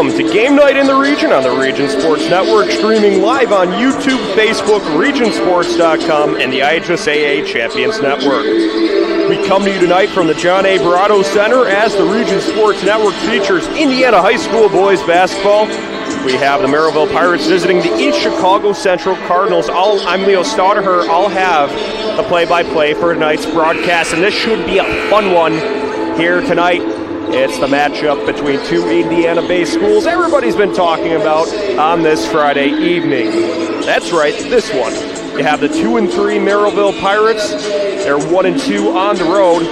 Welcome to Game Night in the Region on the Region Sports Network, streaming live on YouTube, Facebook, regionsports.com, and the IHSAA Champions Network. We come to you tonight from the John A. Barato Center as the Region Sports Network features Indiana High School boys basketball. We have the Merrillville Pirates visiting the East Chicago Central Cardinals. I'm Leo Staudaher. I'll have the play-by-play for tonight's broadcast, and this should be a fun one here tonight. It's the matchup between two Indiana-based schools everybody's been talking about on this Friday evening. That's right, this one. You have the 2-3 Merrillville Pirates. They're 1-2 on the road,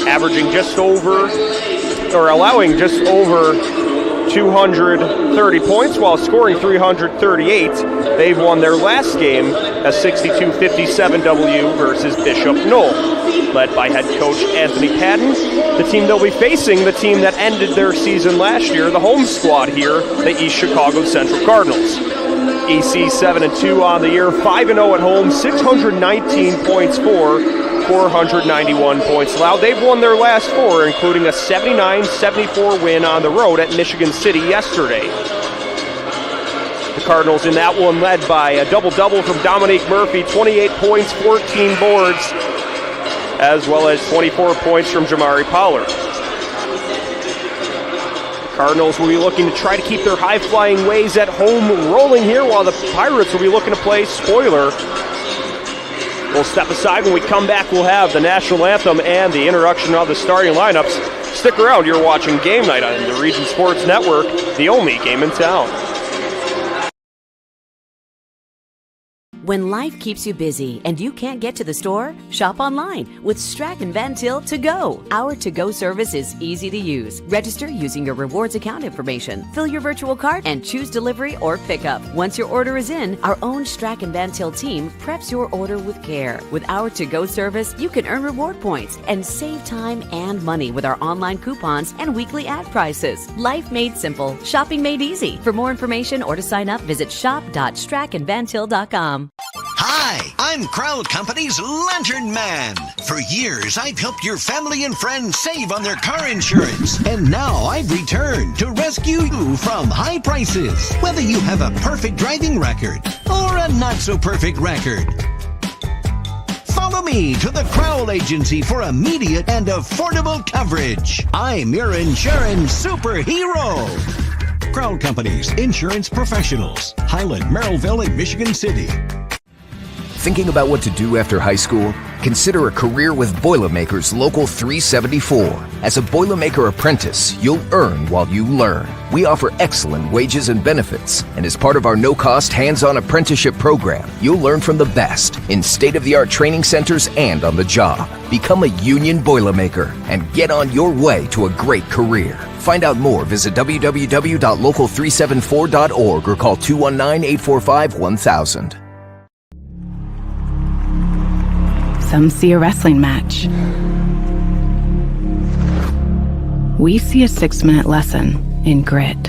averaging just over, or allowing just over 230 points while scoring 338. They've won their last game, a 62-57 W versus Bishop Knoll, led by head coach Anthony Padden. The team they'll be facing, the team that ended their season last year, the home squad here, the East Chicago Central Cardinals. EC 7-2 on the year, 5-0 at home, 619 points for, 491 points allowed. They've won their last four, including a 79-74 win on the road at Michigan City yesterday. The Cardinals in that one led by a double-double from Dominique Murphy, 28 points, 14 boards, as well as 24 points from Jamari Pollard. The Cardinals will be looking to try to keep their high-flying ways at home rolling here, while the Pirates will be looking to play spoiler. We'll step aside. When we come back, we'll have the national anthem and the introduction of the starting lineups. Stick around. You're watching Game Night on the Region Sports Network, the only game in town. When life keeps you busy and you can't get to the store, shop online with Strachan Van Til To Go. Our to-go service is easy to use. Register using your rewards account information, fill your virtual cart, and choose delivery or pickup. Once your order is in, our own Strachan Van Til team preps your order with care. With our to-go service, you can earn reward points and save time and money with our online coupons and weekly ad prices. Life made simple, shopping made easy. For more information or to sign up, visit shop.strachanvantil.com. Hi, I'm Crowd Company's Lantern Man. For years, I've helped your family and friends save on their car insurance. And now I've returned to rescue you from high prices. Whether you have a perfect driving record or a not-so-perfect record. Follow me to the Crowd Agency for immediate and affordable coverage. I'm your insurance superhero. Crowd Company's insurance professionals. Highland, Merrillville, and Michigan City. Thinking about what to do after high school? Consider a career with Boilermakers Local 374. As a Boilermaker apprentice, you'll earn while you learn. We offer excellent wages and benefits, and as part of our no-cost hands-on apprenticeship program, you'll learn from the best in state-of-the-art training centers and on the job. Become a union Boilermaker and get on your way to a great career. Find out more, visit www.local374.org or call 219-845-1000. Some see a wrestling match. We see a 6-minute lesson in grit.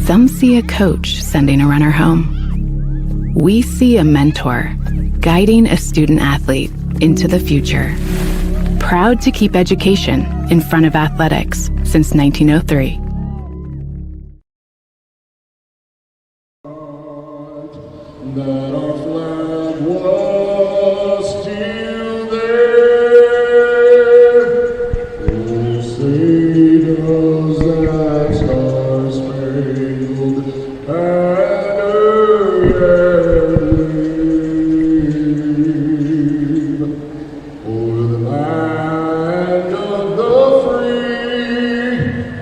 Some see a coach sending a runner home. We see a mentor guiding a student athlete into the future. Proud to keep education in front of athletics since 1903. That our flag was still there. Oh, say does that star-spangled banner yet wave o'er the land of the free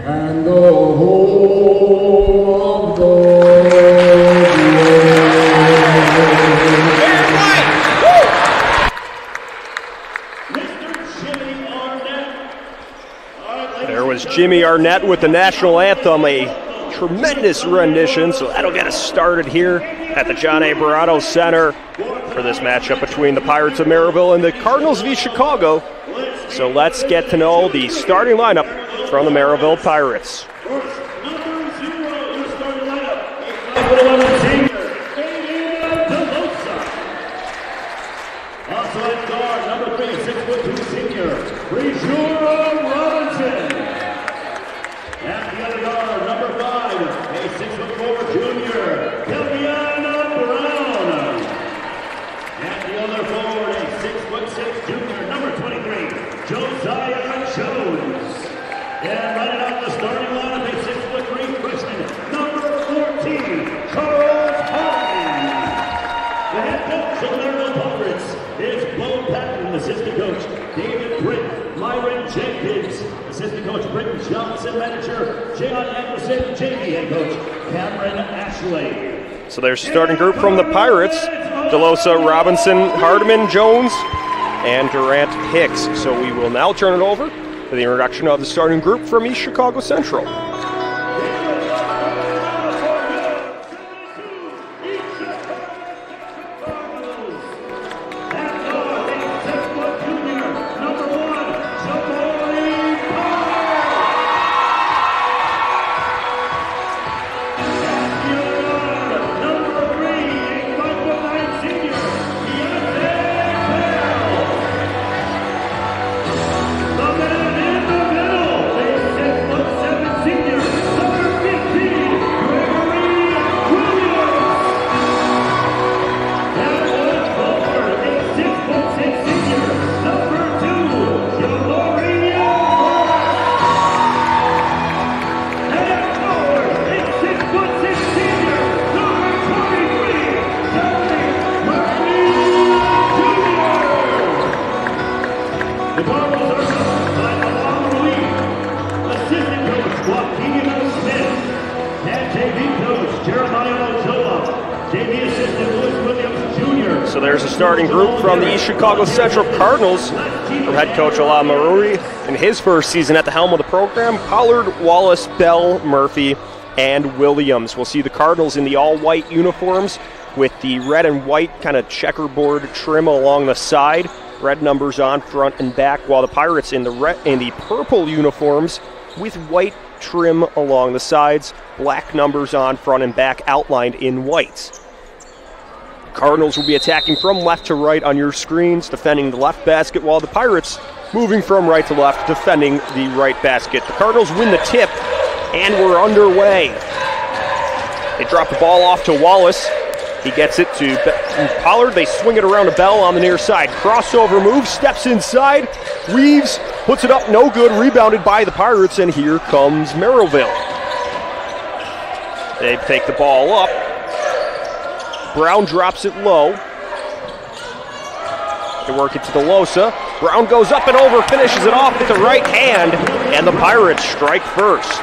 and the home of the Jimmy Arnett with the national anthem, a tremendous rendition, so that'll get us started here at the John A. Barato Center for this matchup between the Pirates of Merrillville and the Cardinals of East Chicago. So let's get to know the starting lineup from the Merrillville Pirates. Outside guard, number 3, And running out the starting line, a 6'3" freshman, number 14, Charles Hartman. The head coach of the Merrillville Pirates is Bo Patton, assistant coach David Britt, Myron Jenkins, assistant coach Britton Johnson, manager John Anderson, JV head coach Cameron Ashley. So there's a starting group from the Pirates: DeLosa, Robinson, Hardeman, Jones, and Durant Hicks. So we will now turn it over to the introduction of the starting group from East Chicago Central. So there's a starting group from the East Chicago Central Cardinals from head coach Ala Maruri in his first season at the helm of the program: Pollard, Wallace, Bell, Murphy, and Williams. We'll see the Cardinals in the all-white uniforms with the red and white kind of checkerboard trim along the side, red numbers on front and back, while the Pirates in the purple uniforms with white trim along the sides, black numbers on front and back outlined in white. Cardinals will be attacking from left to right on your screens, defending the left basket, while the Pirates moving from right to left, defending the right basket. The Cardinals win the tip, and we're underway. They drop the ball off to Wallace. He gets it to Pollard. They swing it around to Bell on the near side. Crossover move, steps inside, weaves, puts it up, no good, rebounded by the Pirates, and here comes Merrillville. They take the ball up. Brown drops it low. They work it to DeLosa. Brown goes up and over, finishes it off with the right hand, and the Pirates strike first.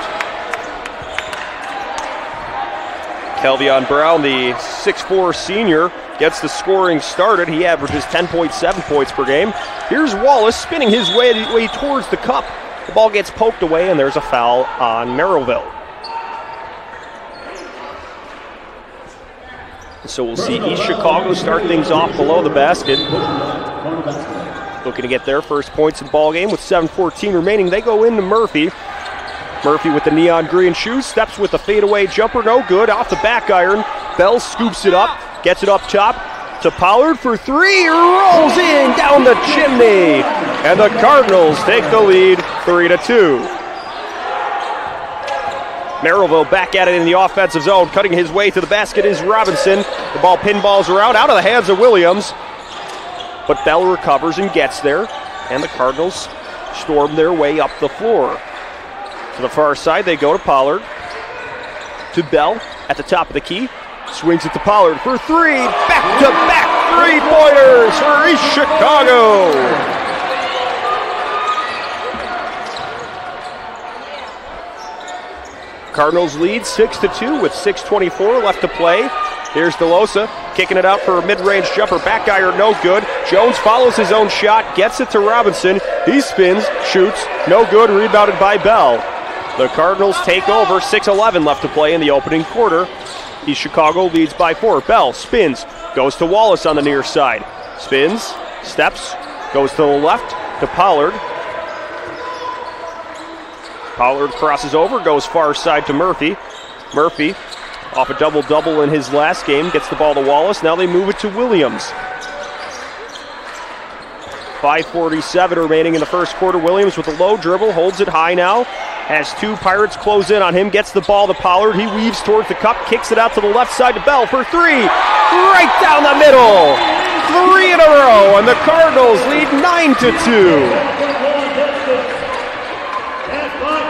Kelvion Brown, the 6'4" senior, gets the scoring started. He averages 10.7 points per game. Here's Wallace spinning his way towards the cup. The ball gets poked away, and there's a foul on Merrillville. So we'll see East Chicago start things off below the basket. Looking to get their first points in the ball game with 7:14 remaining. They go into Murphy. Murphy with the neon green shoes, steps with a fadeaway jumper, no good, off the back iron. Bell scoops it up, gets it up top to Pollard for three, rolls in down the chimney, and the Cardinals take the lead 3-2. Merrillville back at it in the offensive zone. Cutting his way to the basket is Robinson. The ball pinballs around, out of the hands of Williams. But Bell recovers and gets there, and the Cardinals storm their way up the floor. To the far side, they go to Pollard. To Bell at the top of the key. Swings it to Pollard for three. Back-to-back three-pointers for East Chicago. Cardinals lead 6-2 with 6:24 left to play. Here's DeLosa kicking it out for a mid-range jumper. Back iron, no good. Jones follows his own shot, gets it to Robinson. He spins, shoots, no good, rebounded by Bell. The Cardinals take over, 6:11 left to play in the opening quarter. East Chicago leads by 4. Bell spins, goes to Wallace on the near side. Spins, steps, goes to the left to Pollard. Pollard crosses over, goes far side to Murphy. Murphy, off a double-double in his last game, gets the ball to Wallace. Now they move it to Williams. 5:47 remaining in the first quarter. Williams with a low dribble, holds it high now. As two Pirates close in on him, gets the ball to Pollard. He weaves towards the cup, kicks it out to the left side to Bell for three. Right down the middle. 3 in a row, and the Cardinals lead 9-2.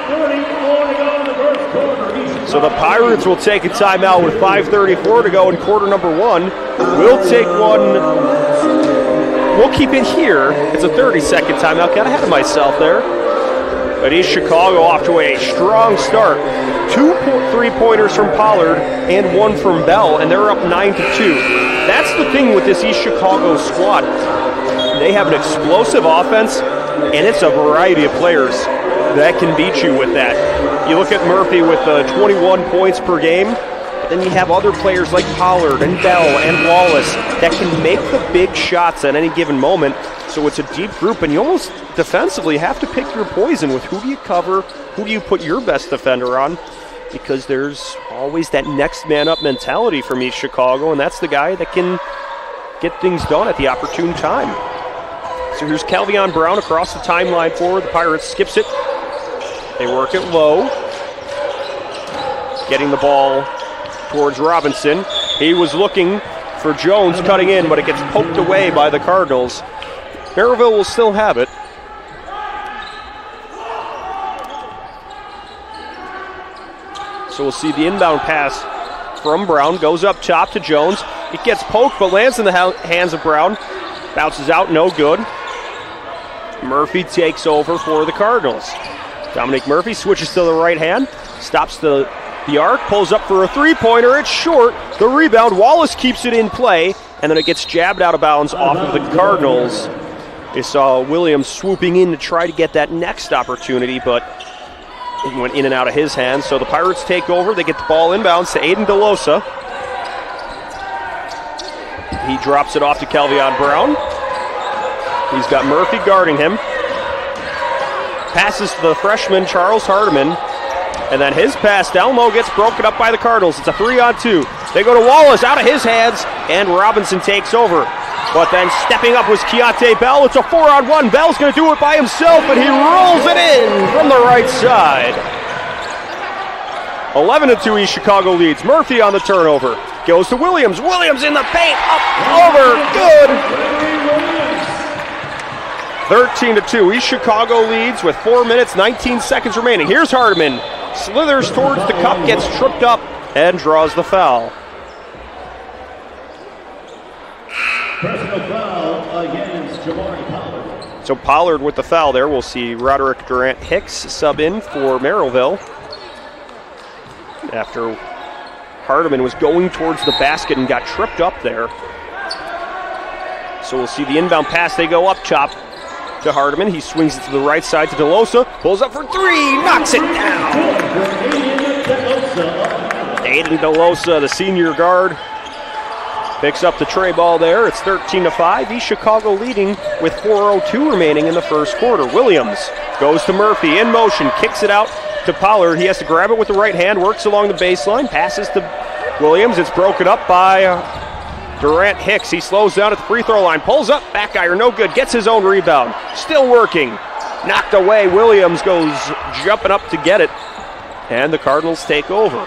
5:34 to go in the first quarter. So the Pirates will take a timeout with 5:34 to go in quarter number one. We'll take one. We'll keep it here. It's a 30-second timeout. Got ahead of myself there. But East Chicago off to a strong start. 2 3-pointers from Pollard and 1 from Bell, and they're up 9-2. That's the thing with this East Chicago squad. They have an explosive offense, and it's a variety of players that can beat you with that. You look at Murphy with 21 points per game, but then you have other players like Pollard and Bell and Wallace that can make the big shots at any given moment. So it's a deep group, and you almost defensively have to pick your poison with who do you cover, who do you put your best defender on, because there's always that next man up mentality from East Chicago, and that's the guy that can get things done at the opportune time. So here's Calvion Brown across the timeline for the Pirates, skips it. They work it low, getting the ball towards Robinson. He was looking for Jones cutting in, but it gets poked away by the Cardinals. Merrillville will still have it. So we'll see the inbound pass from Brown. Goes up top to Jones. It gets poked, but lands in the hands of Brown. Bounces out, no good. Murphy takes over for the Cardinals. Dominic Murphy switches to the right hand. Stops the arc, pulls up for a three-pointer. It's short. The rebound, Wallace keeps it in play, and then it gets jabbed out of bounds off of the Cardinals. They saw Williams swooping in to try to get that next opportunity, but it went in and out of his hands. So the Pirates take over. They get the ball inbounds to Aiden DeLosa. He drops it off to Calvion Brown. He's got Murphy guarding him. Passes to the freshman Charles Hardiman. And then his pass down low gets broken up by the Cardinals. It's a 3-on-2. They go to Wallace, out of his hands, and Robinson takes over. But then stepping up was Keontae Bell. It's a 4-on-1. Bell's going to do it by himself, and he rolls it in from the right side. 11-2 East Chicago leads. Murphy on the turnover. Goes to Williams. Williams in the paint. Up, over, good. 13-2. East Chicago leads with 4 minutes, 19 seconds remaining. Here's Hardiman. Slithers towards the cup, gets tripped up, and draws the foul. Personal foul against Jabari Pollard. So Pollard with the foul there. We'll see Roderick Durant-Hicks sub in for Merrillville after Hardiman was going towards the basket and got tripped up there. So we'll see the inbound pass. They go up top to Hardiman. He swings it to the right side to DeLosa. Pulls up for three. Knocks it down. Aiden DeLosa, the senior guard, picks up the tray ball there. It's 13-5. East Chicago leading with 4:02 remaining in the first quarter. Williams goes to Murphy in motion. Kicks it out to Pollard. He has to grab it with the right hand. Works along the baseline. Passes to Williams. It's broken up by Durant-Hicks. He slows down at the free throw line. Pulls up. Back iron. No good. Gets his own rebound. Still working. Knocked away. Williams goes jumping up to get it. And the Cardinals take over.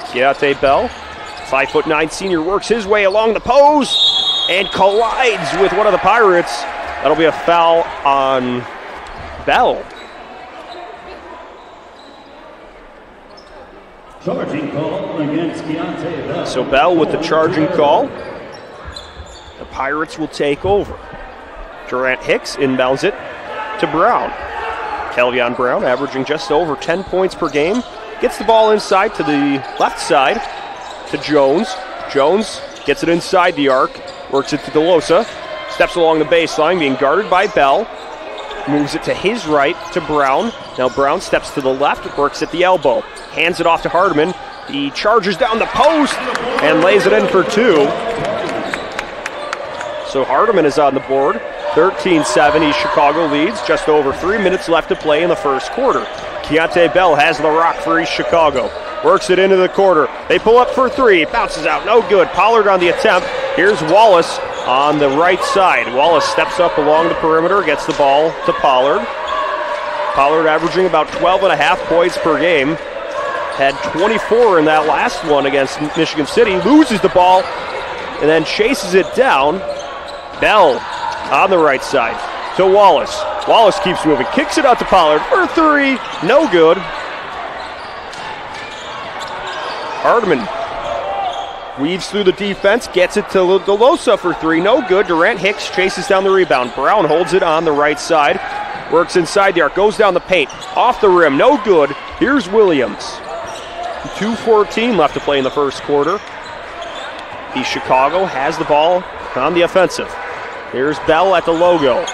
Keontae Bell, 5'9" senior, works his way along the post and collides with one of the Pirates. That'll be a foul on Bell. Charging call against Keontae Bell. So Bell with the charging call. The Pirates will take over. Durant-Hicks inbounds it to Brown. Calvion Brown averaging just over 10 points per game. Gets the ball inside to the left side to Jones. Jones gets it inside the arc. Works it to DeLosa. Steps along the baseline, being guarded by Bell. Moves it to his right to Brown. Now Brown steps to the left, works at the elbow. Hands it off to Hardiman. He charges down the post and lays it in for two. So Hardiman is on the board. 13-7, East Chicago leads. Just over 3 minutes left to play in the first quarter. Keontae Bell has the rock for East Chicago. Works it into the quarter. They pull up for three. Bounces out. No good. Pollard on the attempt. Here's Wallace on the right side. Wallace steps up along the perimeter. Gets the ball to Pollard. Pollard averaging about 12.5 points per game. Had 24 in that last one against Michigan City. Loses the ball and then chases it down. Bell on the right side to Wallace. Wallace keeps moving, kicks it out to Pollard for 3. No good. Hardeman weaves through the defense, gets it to DeLosa for 3. No good. Durant Hicks chases down the rebound. Brown holds it on the right side. Works inside the arc, goes down the paint. Off the rim, no good. Here's Williams. 2:14 left to play in the first quarter. East Chicago has the ball on the offensive. Here's Bell at the logo.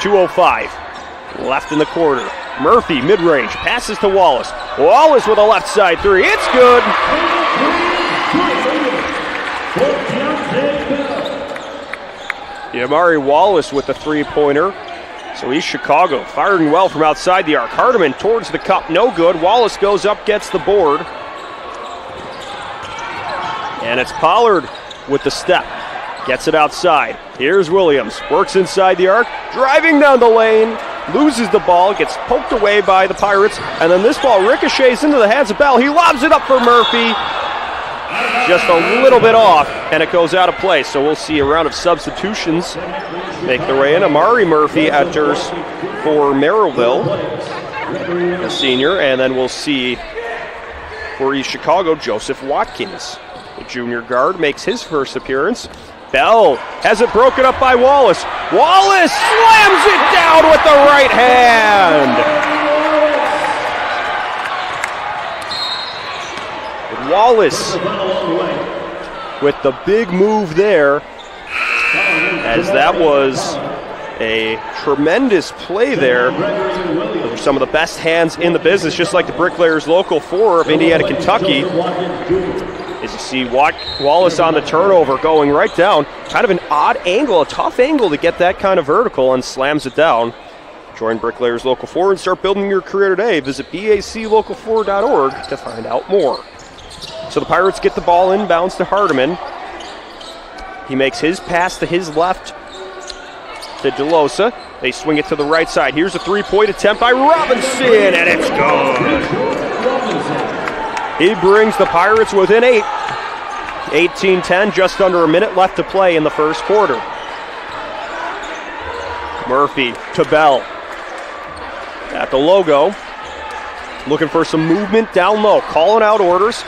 2:05 left in the quarter. Murphy, mid-range, passes to Wallace. Wallace with a left side 3. It's good. Amari Wallace with the 3-pointer. So East Chicago firing well from outside the arc. Hardeman towards the cup, no good. Wallace goes up, gets the board. And it's Pollard with the step. Gets it outside. Here's Williams. Works inside the arc. Driving down the lane. Loses the ball. Gets poked away by the Pirates. And then this ball ricochets into the hands of Bell. He lobs it up for Murphy. Just a little bit off. And it goes out of play. So we'll see a round of substitutions make their way in. Amari Murphy enters for Merrillville, a senior. And then we'll see for East Chicago, Joseph Watkins. The junior guard makes his first appearance. Bell has it broken up by Wallace. Wallace slams it down with the right hand. Wallace with the big move there, as that was a tremendous play there. Those are some of the best hands in the business, just like the Bricklayers Local 4 of Indiana, Kentucky. As you see Wallace on the turnover going right down. Kind of an odd angle, a tough angle to get that kind of vertical, and slams it down. Join Bricklayers Local 4 and start building your career today. Visit baclocal4.org to find out more. So the Pirates get the ball inbounds to Hardeman. He makes his pass to his left to DeLosa. They swing it to the right side. Here's a 3-point attempt by Robinson, and it's good. He brings the Pirates within 8. 18-10, just under a minute left to play in the first quarter. Murphy to Bell. At the logo, looking for some movement down low, calling out orders.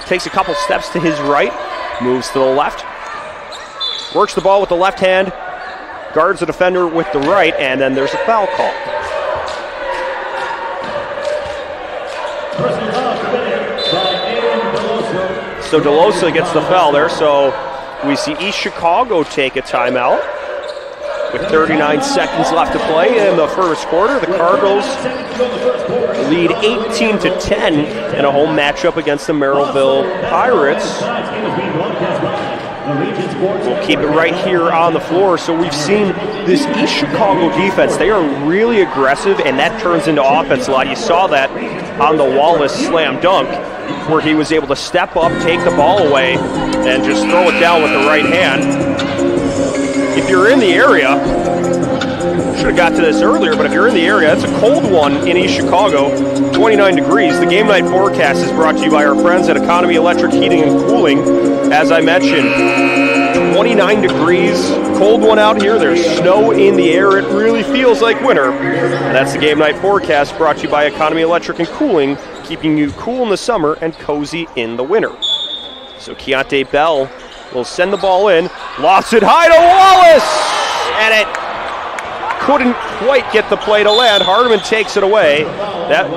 Takes a couple steps to his right, moves to the left. Works the ball with the left hand, guards the defender with the right, and then there's a foul call. So DeLosa gets the foul there, so we see East Chicago take a timeout with 39 seconds left to play in the first quarter. The Cardinals lead 18-10 in a home matchup against the Merrillville Pirates. We'll keep it right here on the floor. So we've seen this East Chicago defense. They are really aggressive, and that turns into offense a lot. You saw that on the Wallace slam dunk, where he was able to step up, take the ball away, and just throw it down with the right hand. If you're in the area, should have got to this earlier, but if you're in the area, it's a cold one in East Chicago, 29 degrees. The game night forecast is brought to you by our friends at Economy Electric Heating and Cooling. As I mentioned, 29 degrees, cold one out here. There's snow in the air. It really feels like winter. And that's the game night forecast brought to you by Economy Electric and Cooling, keeping you cool in the summer and cozy in the winter. So Keontae Bell will send the ball in, lofts it high to Wallace, and it couldn't quite get the play to land. Hardeman takes it away. That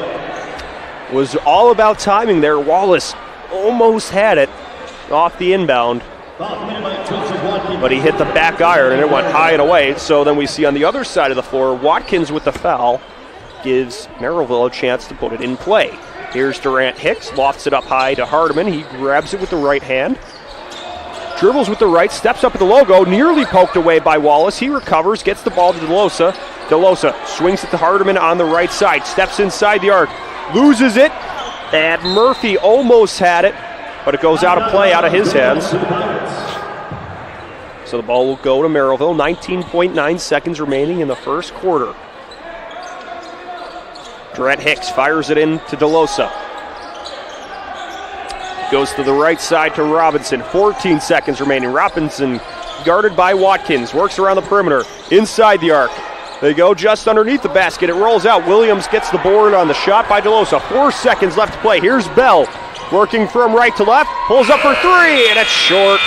was all about timing there. Wallace almost had it off the inbound, but he hit the back iron and it went high and away. So then we see on the other side of the floor, Watkins with the foul gives Merrillville a chance to put it in play. Here's Durant Hicks, lofts it up high to Hardeman. He grabs it with the right hand, dribbles with the right, steps up at the logo, nearly poked away by Wallace. He recovers, gets the ball to DeLosa. DeLosa swings it to Hardeman on the right side, steps inside the arc, loses it, and Murphy almost had it, but it goes out of play, out of his hands. So the ball will go to Merrillville. 19.9 seconds remaining in the first quarter. Durant Hicks fires it in to DeLosa. Goes to the right side to Robinson. 14 seconds remaining. Robinson guarded by Watkins. Works around the perimeter. Inside the arc. They go just underneath the basket. It rolls out. Williams gets the board on the shot by DeLosa. 4 seconds left to play. Here's Bell working from right to left. Pulls up for 3, and it's short.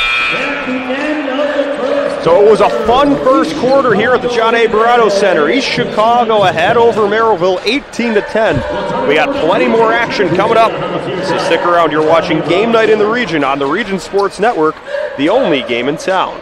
So it was a fun first quarter here at the John A. Barato Center. East Chicago ahead over Merrillville 18-10. We got plenty more action coming up. So stick around. You're watching Game Night in the Region on the Region Sports Network, the only game in town.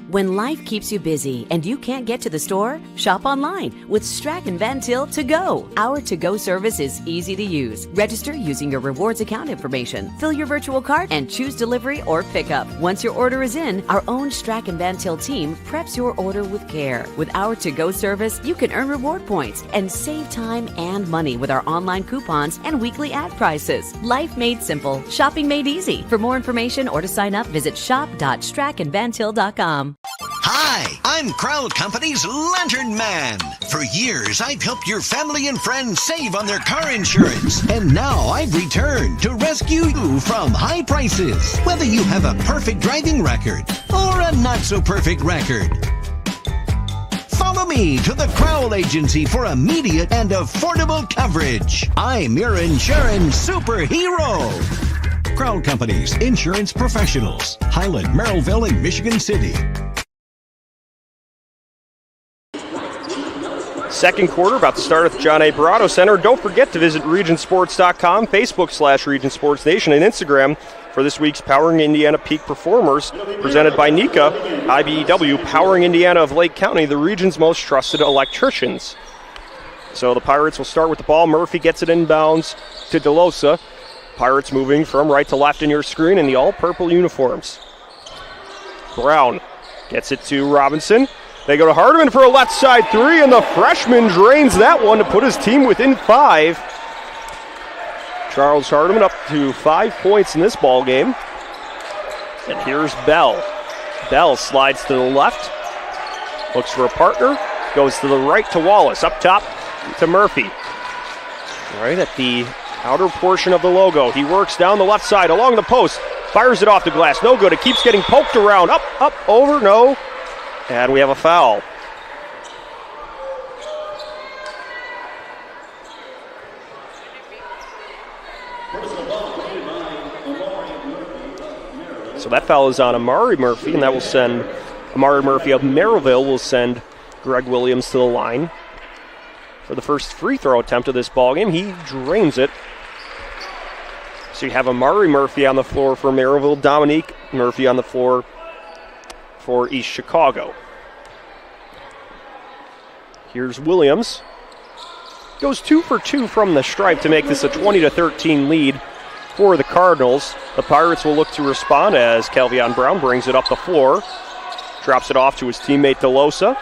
When life keeps you busy and you can't get to the store, shop online with Strack and Van Til To Go. Our to-go service is easy to use. Register using your rewards account information, fill your virtual cart, and choose delivery or pickup. Once your order is in, our own Strack and Van Til team preps your order with care. With our to-go service, you can earn reward points and save time and money with our online coupons and weekly ad prices. Life made simple, shopping made easy. For more information or to sign up, visit shop.strackandvantil.com. Hi, I'm Crowd Company's Lantern Man. For years, I've helped your family and friends save on their car insurance. And now I've returned to rescue you from high prices. Whether you have a perfect driving record or a not-so-perfect record. Follow me to the Crowd Agency for immediate and affordable coverage. I'm your insurance superhero. Crowd Company's insurance professionals. Highland, Merrillville, and Michigan City. Second quarter about to start at the John A. Barato Center. Don't forget to visit regionsports.com, Facebook/RegionSportsNation, and Instagram for this week's Powering Indiana Peak Performers, presented by NECA, IBEW, Powering Indiana of Lake County, the region's most trusted electricians. So the Pirates will start with the ball. Murphy gets it inbounds to DeLosa. Pirates moving from right to left in your screen in the all-purple uniforms. Brown gets it to Robinson. They go to Hardiman for a left side 3, and the freshman drains that one to put his team within 5. Charles Hardiman up to 5 points in this ball game. And here's Bell. Bell slides to the left, looks for a partner, goes to the right to Wallace, up top to Murphy. Right at the outer portion of the logo. He works down the left side along the post, fires it off the glass, no good. It keeps getting poked around, up, over, no. And we have a foul. So that foul is on Amari Murphy, and that will send Amari Murphy of Merrillville will send Greg Williams to the line for the first free throw attempt of this ballgame. He drains it. So you have Amari Murphy on the floor for Merrillville, Dominique Murphy on the floor for East Chicago. Here's Williams. Goes 2 for 2 from the stripe to make this a 20-13 lead for the Cardinals. The Pirates will look to respond as Kelvion Brown brings it up the floor. Drops it off to his teammate DeLosa.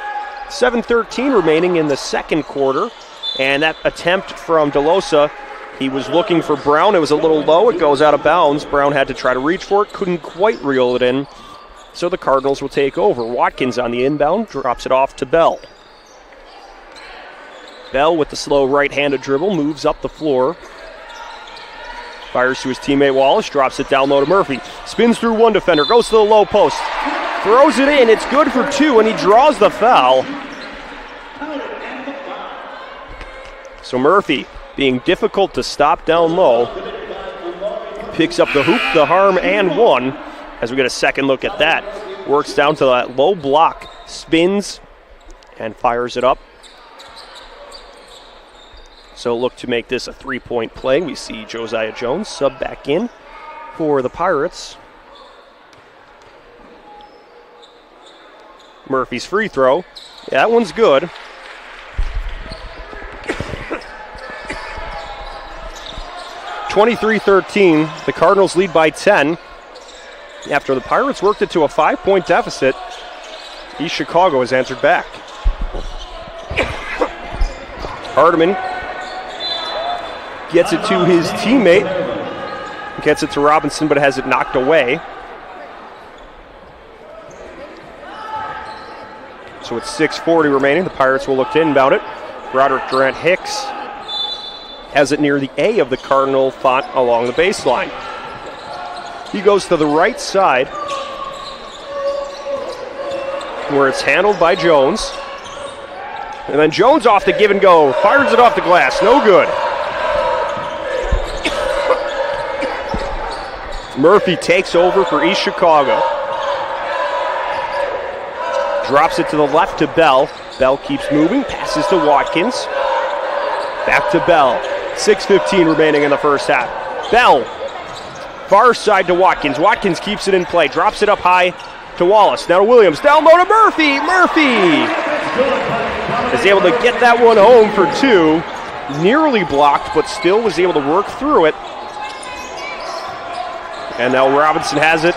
7:13 remaining in the second quarter. And that attempt from DeLosa, he was looking for Brown. It was a little low. It goes out of bounds. Brown had to try to reach for it. Couldn't quite reel it in. So the Cardinals will take over. Watkins on the inbound. Drops it off to Bell. Bell with the slow right-handed dribble moves up the floor. Fires to his teammate Wallace. Drops it down low to Murphy. Spins through one defender. Goes to the low post. Throws it in. It's good for 2, and he draws the foul. So Murphy, being difficult to stop down low, picks up the hoop, the harm, and 1 as we get a second look at that. Works down to that low block, spins, and fires it up. So look to make this a 3-point play. We see Josiah Jones sub back in for the Pirates. Murphy's free throw. Yeah, that one's good. (23-13). The Cardinals lead by 10. After the Pirates worked it to a 5-point deficit, East Chicago has answered back. Hardiman gets it to his teammate. Gets it to Robinson, but has it knocked away. So it's 6:40 remaining. The Pirates will look to inbound it. Roderick Durant Hicks has it near the A of the Cardinal font along the baseline. He goes to the right side. where it's handled by Jones. And then Jones off the give and go, fires it off the glass, no good. Murphy takes over for East Chicago. Drops it to the left to Bell. Bell keeps moving, passes to Watkins. Back to Bell. 6:15 remaining in the first half. Bell, far side to Watkins. Watkins keeps it in play, drops it up high to Wallace. Now to Williams, down low to Murphy. Murphy is able to get that one home for two. Nearly blocked, but still was able to work through it. And now Robinson has it.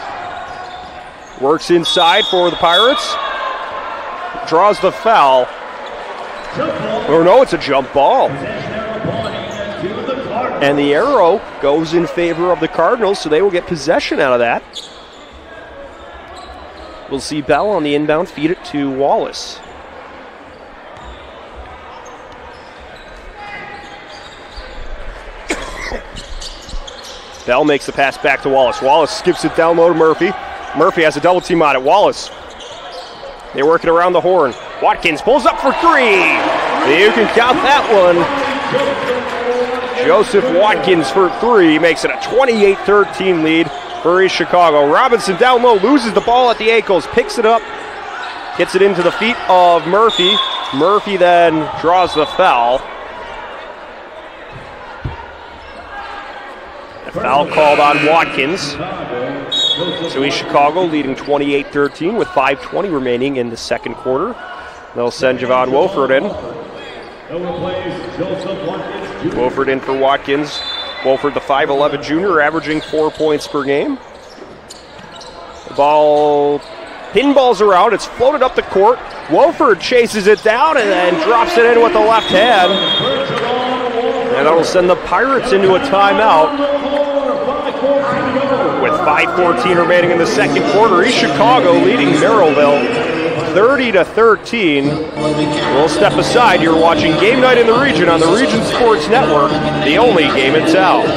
Works inside for the Pirates. Draws the foul. Or no, it's a jump ball. And the arrow goes in favor of the Cardinals, so they will get possession out of that. We'll see Bell on the inbound, feed it to Wallace. Bell makes the pass back to Wallace. Wallace skips it down low to Murphy. Murphy has a double team on it. Wallace. They're working around the horn. Watkins pulls up for three. You can count that one. Joseph Watkins for three makes it a 28-13 lead for East Chicago. Robinson down low, loses the ball at the ankles, picks it up, gets it into the feet of Murphy. Murphy then draws the foul. A foul called on Watkins. So East Chicago leading 28-13 with 5:20 remaining in the second quarter. They'll send Javon Wolford in. Wolford in for Watkins. Wolford, the 5'11 junior, averaging 4 points per game. The ball pinballs around. It's floated up the court. Wolford chases it down and then drops it in with the left hand. And that'll send the Pirates into a timeout. With 5:14 remaining in the second quarter, East Chicago leading Merrillville 30-13. We'll step aside. You're watching Game Night in the Region on the Region Sports Network, the only game in town.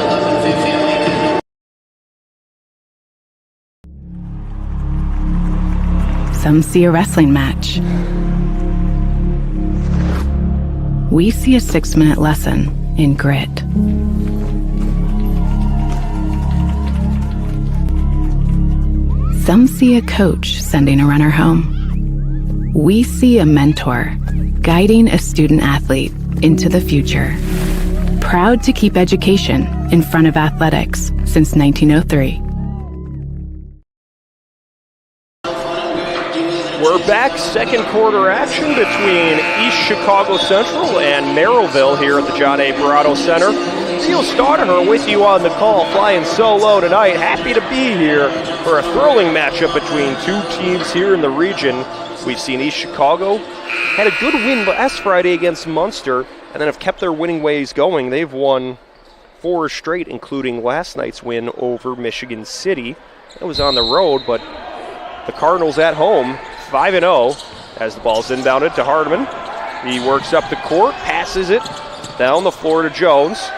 Some see a wrestling match. We see a 6-minute lesson in grit. Some see a coach sending a runner home. We see a mentor guiding a student athlete into the future. Proud to keep education in front of athletics since 1903. We're back, second quarter action between East Chicago Central and Merrillville here at the John A. Barrato Center. Neil Staudaher with you on the call, flying solo tonight. Happy to be here for a thrilling matchup between two teams here in the region. We've seen East Chicago had a good win last Friday against Munster, and then have kept their winning ways going. They've won 4 straight, including last night's win over Michigan City. It was on the road, but the Cardinals at home, 5-0, as the ball's inbounded to Hardeman. He works up the court, passes it down the floor to Jones.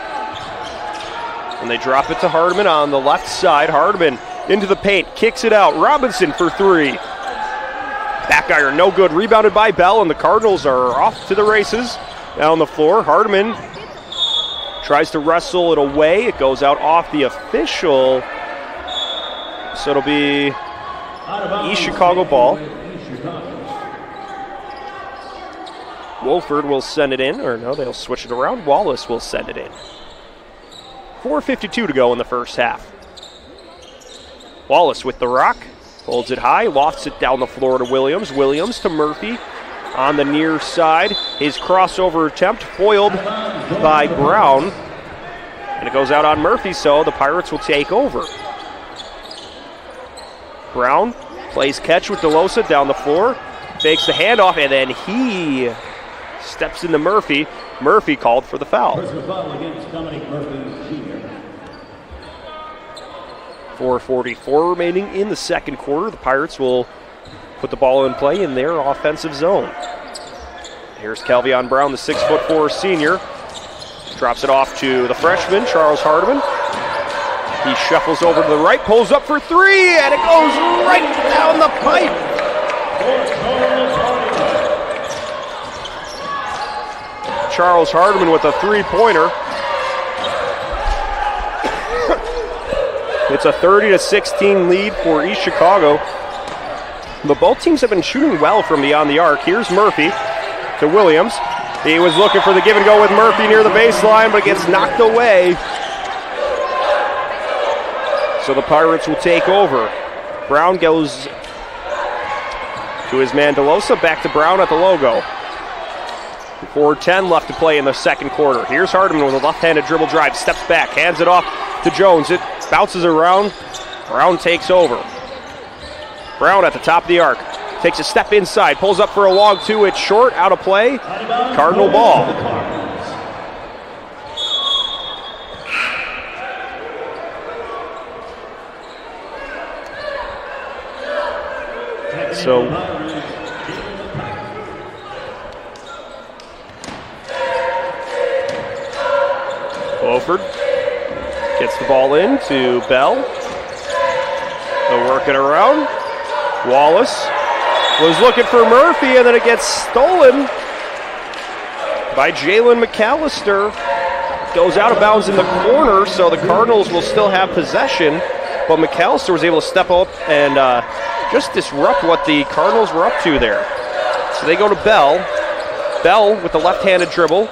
And they drop it to Hardeman on the left side. Hardeman into the paint, kicks it out. Robinson for three. Back iron, no good. Rebounded by Bell, and the Cardinals are off to the races. Down the floor, Hardeman tries to wrestle it away. It goes out off the official. So it'll be East Chicago ball. Wolford will send it in, or no, they'll switch it around. Wallace will send it in. 4:52 to go in the first half. Wallace with the rock, holds it high, lofts it down the floor to Williams. Williams to Murphy on the near side. His crossover attempt foiled by Brown. And it goes out on Murphy, so the Pirates will take over. Brown plays catch with DeLosa down the floor, fakes the handoff, and then he steps into Murphy. Murphy called for the foul. 4:44 remaining in the second quarter. The Pirates will put the ball in play in their offensive zone. Here's Kelvion Brown, the 6'4" senior. Drops it off to the freshman, Charles Hardeman. He shuffles over to the right, pulls up for three, and it goes right down the pipe. Charles Hardiman with a three-pointer. It's a 30-16 lead for East Chicago. But both teams have been shooting well from beyond the arc. Here's Murphy to Williams. He was looking for the give and go with Murphy near the baseline, but it gets knocked away. So the Pirates will take over. Brown goes to his man DeLosa, back to Brown at the logo. 4:10 left to play in the second quarter. Here's Hardiman with a left-handed dribble drive, steps back, hands it off to Jones. It bounces around. Brown takes over. Brown at the top of the arc. Takes a step inside, pulls up for a long two. It's short, out of play. Cardinal ball. So Beaufort gets the ball in to Bell. They'll work it around. Wallace was looking for Murphy, and then it gets stolen by Jalen McAllister. Goes out of bounds in the corner, so the Cardinals will still have possession, but McAllister was able to step up and just disrupt what the Cardinals were up to there. So they go to Bell. Bell with the left-handed dribble,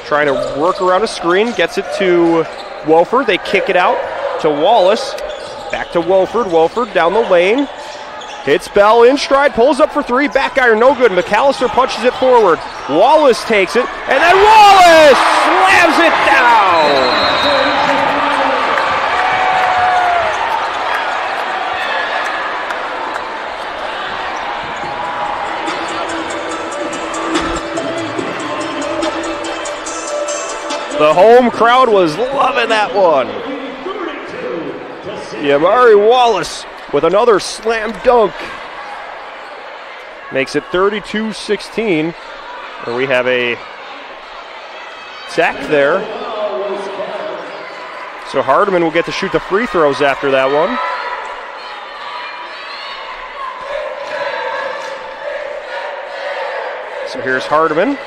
trying to work around a screen, gets it to Wolford. They kick it out to Wallace. Back to Wolford. Wolford down the lane. Hits Bell in stride, pulls up for three, back iron, no good. McAllister punches it forward. Wallace takes it, and then Wallace slams it down. The home crowd was loving that one. Yamari Wallace with another slam dunk. Makes it 32-16. Where we have a sack there. So Hardiman will get to shoot the free throws after that one. So here's Hardiman.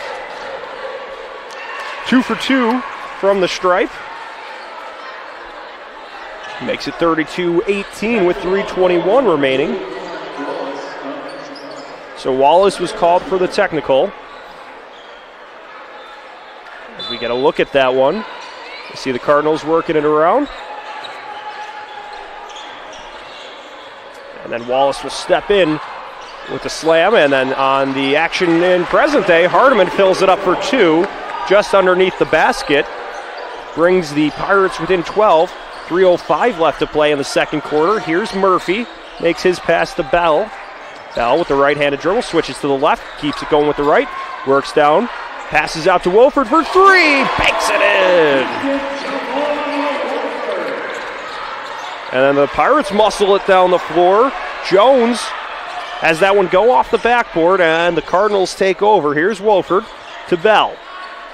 2 for 2 from the stripe. Makes it 32-18 with 3:21 remaining. So Wallace was called for the technical. As we get a look at that one, you see the Cardinals working it around. And then Wallace will step in with the slam, and then on the action in present day, Hardiman fills it up for two, just underneath the basket. Brings the Pirates within 12. 3:05 left to play in the second quarter. Here's Murphy, makes his pass to Bell. Bell with the right-handed dribble, switches to the left, keeps it going with the right, works down, passes out to Wolford for three, banks it in! And then the Pirates muscle it down the floor. Jones has that one go off the backboard, and the Cardinals take over. Here's Wolford to Bell.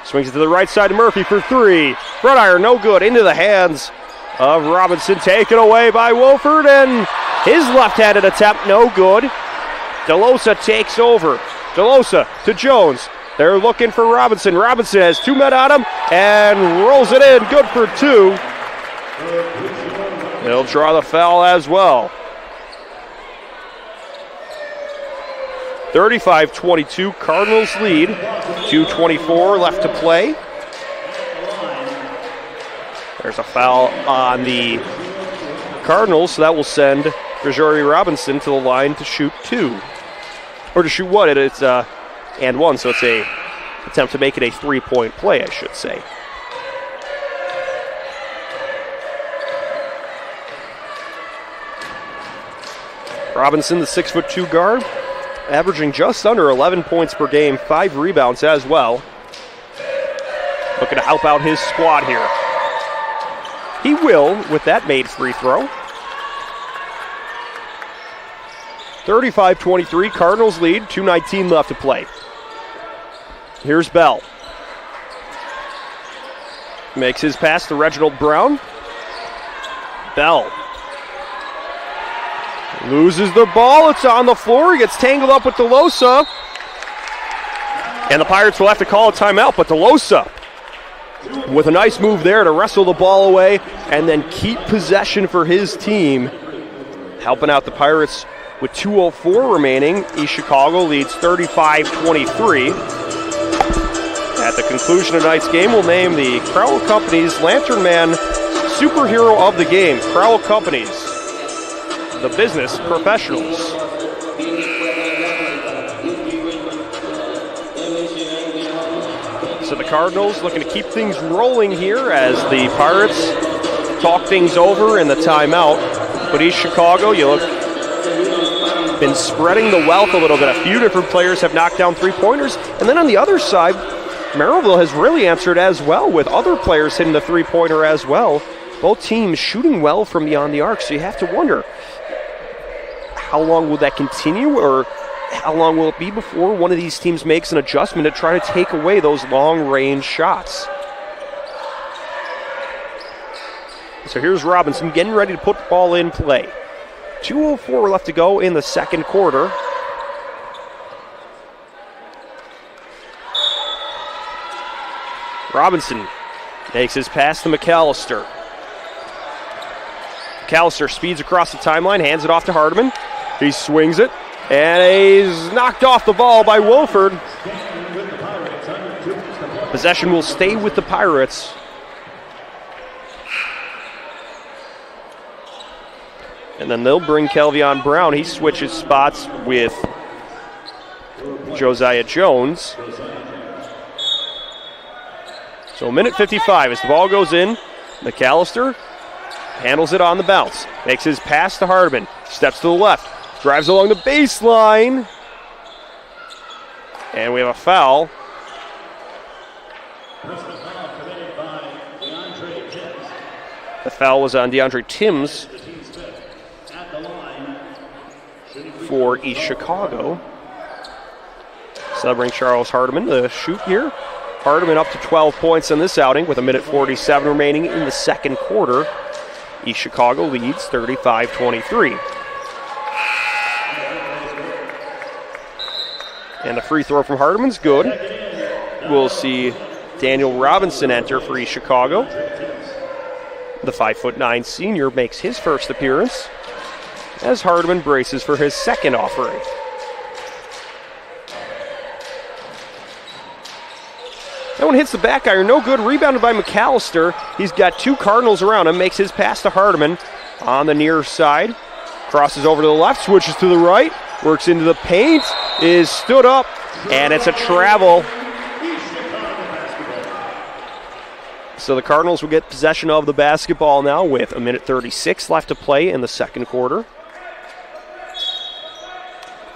Swings it to the right side to Murphy for three. Front iron, no good, into the hands of Robinson, taken away by Wolford, and his left-handed attempt, no good. DeLosa takes over. DeLosa to Jones. They're looking for Robinson. Robinson has two men on him and rolls it in, good for two. He'll draw the foul as well. 35-22, Cardinals lead. 2:24 left to play. There's a foul on the Cardinals, so that will send Rajori Robinson to the line to shoot two. Or to shoot one, it's and one, so it's a attempt to make it a three-point play, I should say. Robinson, the 6'2" guard, averaging just under 11 points per game, 5 rebounds as well. Looking to help out his squad here. He will with that made free throw. 35-23, Cardinals lead, 2:19 left to play. Here's Bell. Makes his pass to Reginald Brown. Bell Loses the ball. It's on the floor. He gets tangled up with DeLosa. And the Pirates will have to call a timeout, but DeLosa with a nice move there to wrestle the ball away and then keep possession for his team. Helping out the Pirates with 2:04 remaining. East Chicago leads 35-23. At the conclusion of tonight's game, we'll name the Crowell Companies Lantern Man Superhero of the Game. Crowell Companies, the business professionals. So the Cardinals looking to keep things rolling here as the Pirates talk things over in the timeout. But East Chicago, you look, been spreading the wealth a little bit. A few different players have knocked down three-pointers. And then on the other side, Merrillville has really answered as well with other players hitting the three-pointer as well. Both teams shooting well from beyond the arc. So you have to wonder, how long will that continue, or how long will it be before one of these teams makes an adjustment to try to take away those long-range shots? So here's Robinson getting ready to put the ball in play. 2:04 left to go in the second quarter. Robinson makes his pass to McAllister. McAllister speeds across the timeline, hands it off to Hardiman. He swings it, and he's knocked off the ball by Wolford. Possession will stay with the Pirates. And then they'll bring Kelvion Brown. He switches spots with Josiah Jones. So a minute 55 as the ball goes in. McAllister handles it on the bounce. Makes his pass to Hardiman. Steps to the left. Drives along the baseline. And we have a foul. The foul was on DeAndre Timms for East Chicago. So that'll bring Charles Hardiman to shoot here. Hardiman up to 12 points in this outing with a minute 47 remaining in the second quarter. East Chicago leads 35-23. And the free throw from Hardiman's good. We'll see Daniel Robinson enter for East Chicago. The 5'9" senior makes his first appearance as Hardiman braces for his second offering. That one hits the back iron, no good. Rebounded by McAllister. He's got two Cardinals around him. Makes his pass to Hardiman on the near side. Crosses over to the left, switches to the right. Works into the paint, is stood up, and it's a travel. So the Cardinals will get possession of the basketball now with a minute 36 left to play in the second quarter.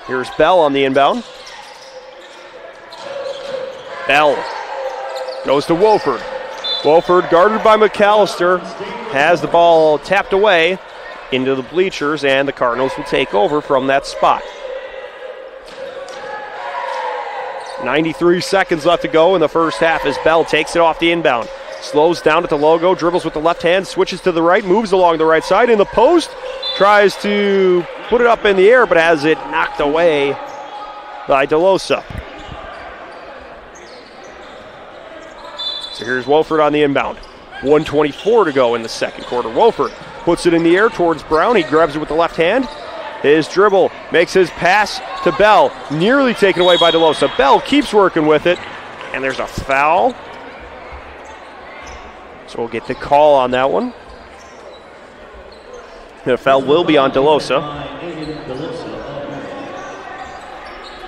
Here's Bell on the inbound. Bell goes to Wolford. Wolford, guarded by McAllister, has the ball tapped away into the bleachers, and the Cardinals will take over from that spot. 93 seconds left to go in the first half as Bell takes it off the inbound. Slows down at the logo, dribbles with the left hand, switches to the right, moves along the right side in the post, tries to put it up in the air, but has it knocked away by DeLosa. So here's Wolford on the inbound. 1:24 to go in the second quarter. Wolford puts it in the air towards Brown. He grabs it with the left hand. His dribble makes his pass to Bell. Nearly taken away by DeLosa. Bell keeps working with it. And there's a foul. So we'll get the call on that one. The foul will be on DeLosa.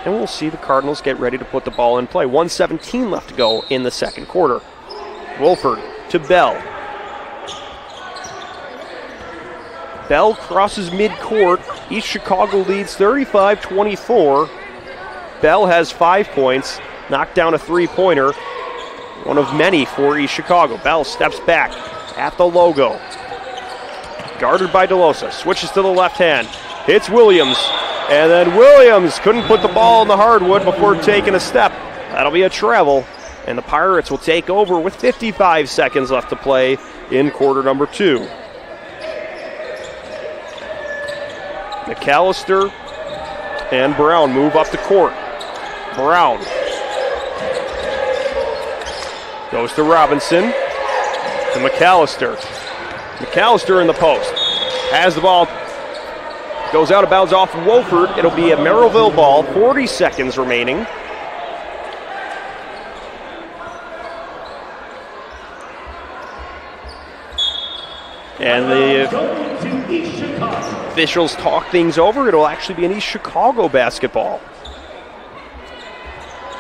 And we'll see the Cardinals get ready to put the ball in play. 1:17 left to go in the second quarter. Wolford to Bell. Bell crosses midcourt. East Chicago leads 35-24. Bell has 5 points, knocked down a three-pointer, one of many for East Chicago. Bell steps back at the logo. Guarded by DeLosa, switches to the left hand, hits Williams, and then Williams couldn't put the ball in the hardwood before taking a step. That'll be a travel, and the Pirates will take over with 55 seconds left to play in quarter number 2. McAllister and Brown move up the court. Brown goes to Robinson, to McAllister. McAllister in the post. Has the ball. Goes out of bounds off Wolford. It'll be a Merrillville ball. 40 seconds remaining. And the officials talk things over. It'll actually be an East Chicago basketball.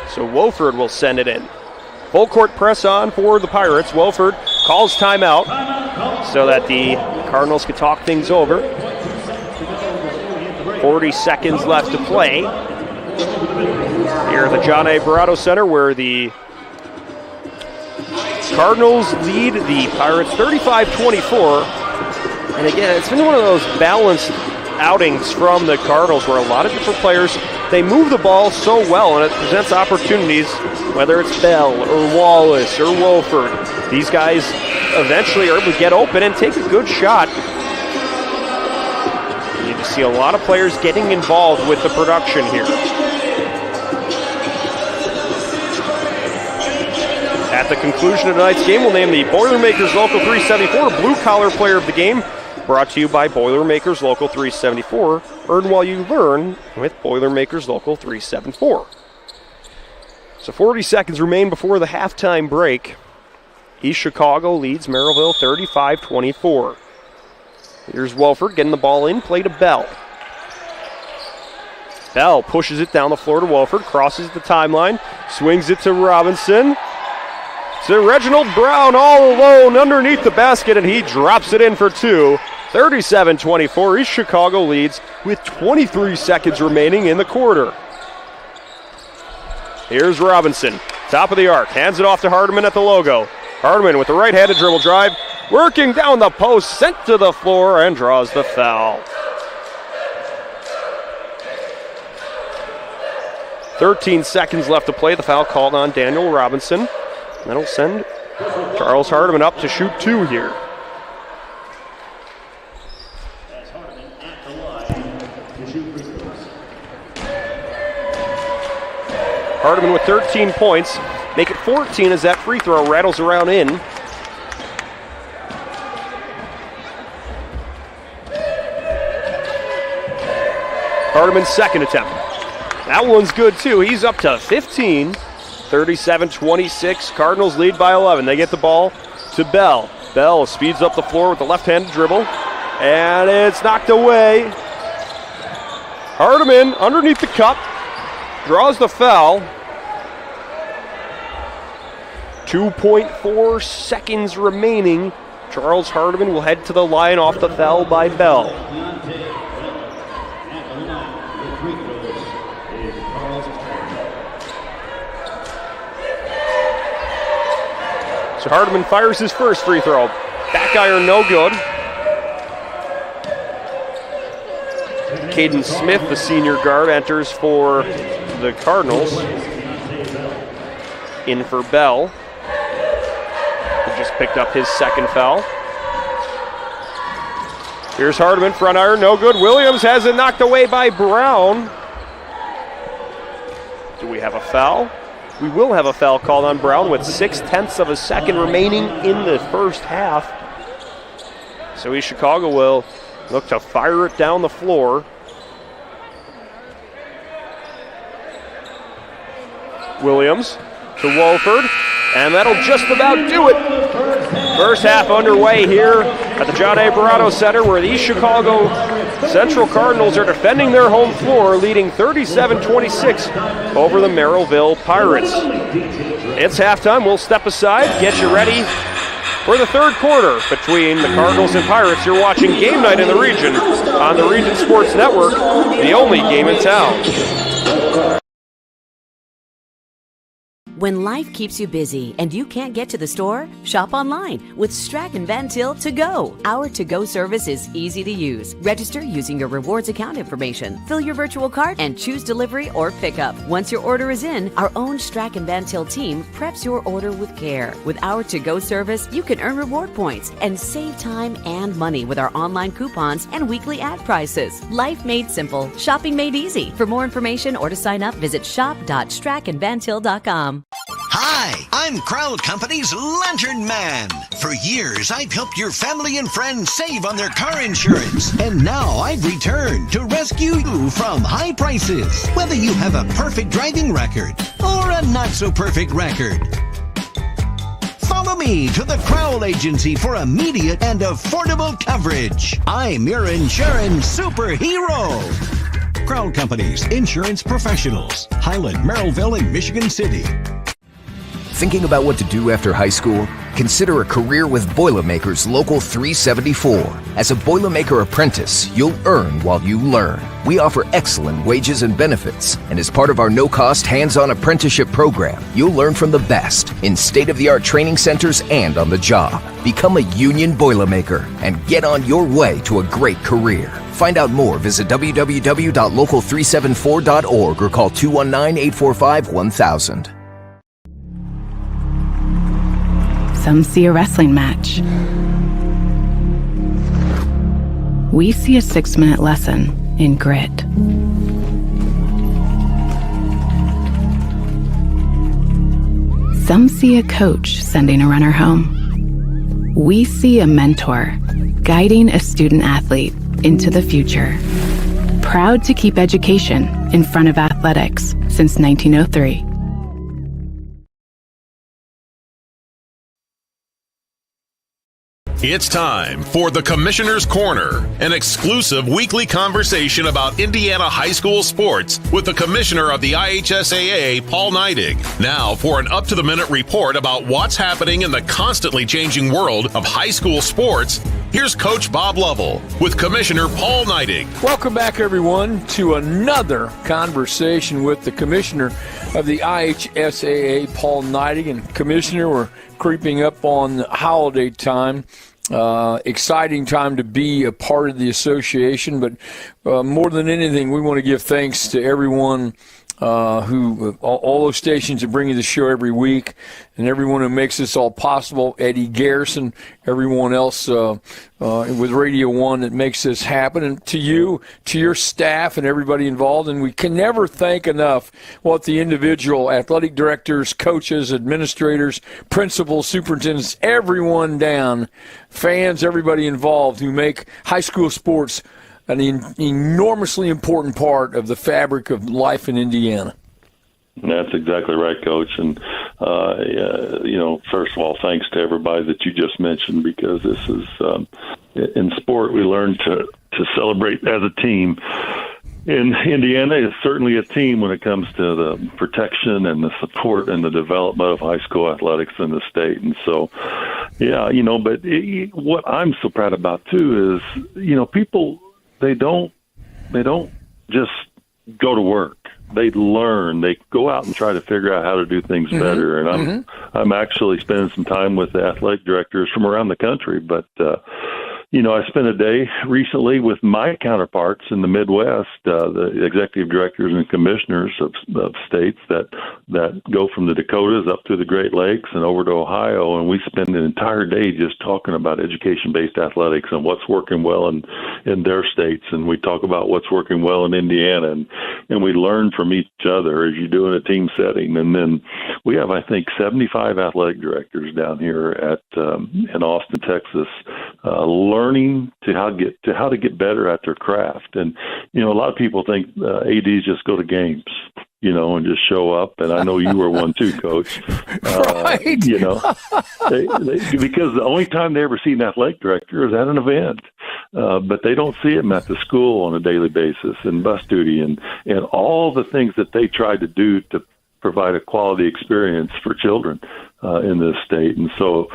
So Wolford will send it in. Full court press on for the Pirates. Wolford calls timeout so that the Cardinals can talk things over. 40 seconds left to play here at the John A. Barato Center, where the Cardinals lead the Pirates 35-24. And again, it's been one of those balanced outings from the Cardinals where a lot of different players, they move the ball so well, and it presents opportunities, whether it's Bell or Wallace or Wolford. These guys eventually are able to get open and take a good shot. You need to see a lot of players getting involved with the production here. At the conclusion of tonight's game, we'll name the Boilermakers Local 374 Blue Collar Player of the Game. Brought to you by Boilermakers Local 374. Earn while you learn with Boilermakers Local 374. So 40 seconds remain before the halftime break. East Chicago leads Merrillville 35-24. Here's Wolford getting the ball in, play to Bell. Bell pushes it down the floor to Wolford, crosses the timeline, swings it to Robinson. To Reginald Brown all alone underneath the basket, and he drops it in for two. 37-24, East Chicago leads with 23 seconds remaining in the quarter. Here's Robinson, top of the arc, hands it off to Hardiman at the logo. Hardiman with the right-handed dribble drive, working down the post, sent to the floor, and draws the foul. 13 seconds left to play. The foul called on Daniel Robinson. That'll send Charles Hardiman up to shoot two here. Hardiman with 13 points. Make it 14 as that free throw rattles around in. Hardiman's second attempt. That one's good too. He's up to 15. 37-26, Cardinals lead by 11. They get the ball to Bell. Bell speeds up the floor with the left-handed dribble, and it's knocked away. Hardiman underneath the cup, draws the foul. 2.4 seconds remaining. Charles Hardiman will head to the line off the foul by Bell. So Hardiman fires his first free throw. Back iron, no good. Caden Smith, the senior guard, enters for the Cardinals. In for Bell. He just picked up his second foul. Here's Hardiman, front iron, no good. Williams has it knocked away by Brown. Do we have a foul? We will have a foul called on Brown with 0.6 of a second remaining in the first half. So East Chicago will look to fire it down the floor. Williams to Wolford, and that'll just about do it. First half underway here at the John A. Barato Center, where the East Chicago Central Cardinals are defending their home floor, leading 37-26 over the Merrillville Pirates. It's halftime. We'll step aside, get you ready for the third quarter between the Cardinals and Pirates. You're watching Game Night in the Region on the Region Sports Network, the only game in town. When life keeps you busy and you can't get to the store, shop online with Strachan Van Til To Go. Our to-go service is easy to use. Register using your rewards account information, fill your virtual cart, and choose delivery or pickup. Once your order is in, our own Strachan Van Til team preps your order with care. With our to-go service, you can earn reward points and save time and money with our online coupons and weekly ad prices. Life made simple, shopping made easy. For more information or to sign up, visit shop.strachanvantil.com. Hi, I'm Crowd Company's Lantern Man. For years, I've helped your family and friends save on their car insurance. And now I've returned to rescue you from high prices. Whether you have a perfect driving record or a not-so-perfect record. Follow me to the Crowd Agency for immediate and affordable coverage. I'm your insurance superhero. Crowd Company's insurance professionals. Highland, Merrillville, and Michigan City. Thinking about what to do after high school? Consider a career with Boilermakers Local 374. As a Boilermaker apprentice, you'll earn while you learn. We offer excellent wages and benefits, and as part of our no-cost hands-on apprenticeship program, you'll learn from the best in state-of-the-art training centers and on the job. Become a union Boilermaker and get on your way to a great career. Find out more, visit www.local374.org or call 219-845-1000. Some see a wrestling match. We see a 6-minute lesson in grit. Some see a coach sending a runner home. We see a mentor guiding a student athlete into the future. Proud to keep education in front of athletics since 1903. It's time for the Commissioner's Corner, an exclusive weekly conversation about Indiana high school sports with the Commissioner of the IHSAA, Paul Neidig. Now for an up-to-the-minute report about what's happening in the constantly changing world of high school sports, here's Coach Bob Lovell with Commissioner Paul Neidig. Welcome back, everyone, to another conversation with the Commissioner of the IHSAA, Paul Neidig. And Commissioner, we're creeping up on holiday time. Exciting time to be a part of the association, but more than anything, we want to give thanks to everyone all those stations that bring you the show every week, and everyone who makes this all possible. Eddie Garrison, everyone else with Radio 1 that makes this happen, and to you, to your staff, and everybody involved. And we can never thank enough what the individual athletic directors, coaches, administrators, principals, superintendents, everyone down, fans, everybody involved who make high school sports an enormously important part of the fabric of life in Indiana. That's exactly right, Coach. And, first of all, thanks to everybody that you just mentioned, because this is, in sport, we learn to celebrate as a team. In Indiana, it's certainly a team when it comes to the protection and the support and the development of high school athletics in the state. And so, but what I'm so proud about, too, is, people, they don't just go to work. They learn. They go out and try to figure out how to do things better. And I'm actually spending some time with the athletic directors from around the country. But I spent a day recently with my counterparts in the Midwest, the executive directors and commissioners of states that go from the Dakotas up to the Great Lakes and over to Ohio, and we spend an entire day just talking about education-based athletics and what's working well in their states, and we talk about what's working well in Indiana, and we learn from each other as you do in a team setting. And then we have, I think, 75 athletic directors down here in Austin, Texas, learning how to get better at their craft. And a lot of people think ADs just go to games, and just show up. And I know you were one too, Coach. Right. Because the only time they ever see an athletic director is at an event, but they don't see him at the school on a daily basis, and bus duty and all the things that they try to do to provide a quality experience for children in this state. And so,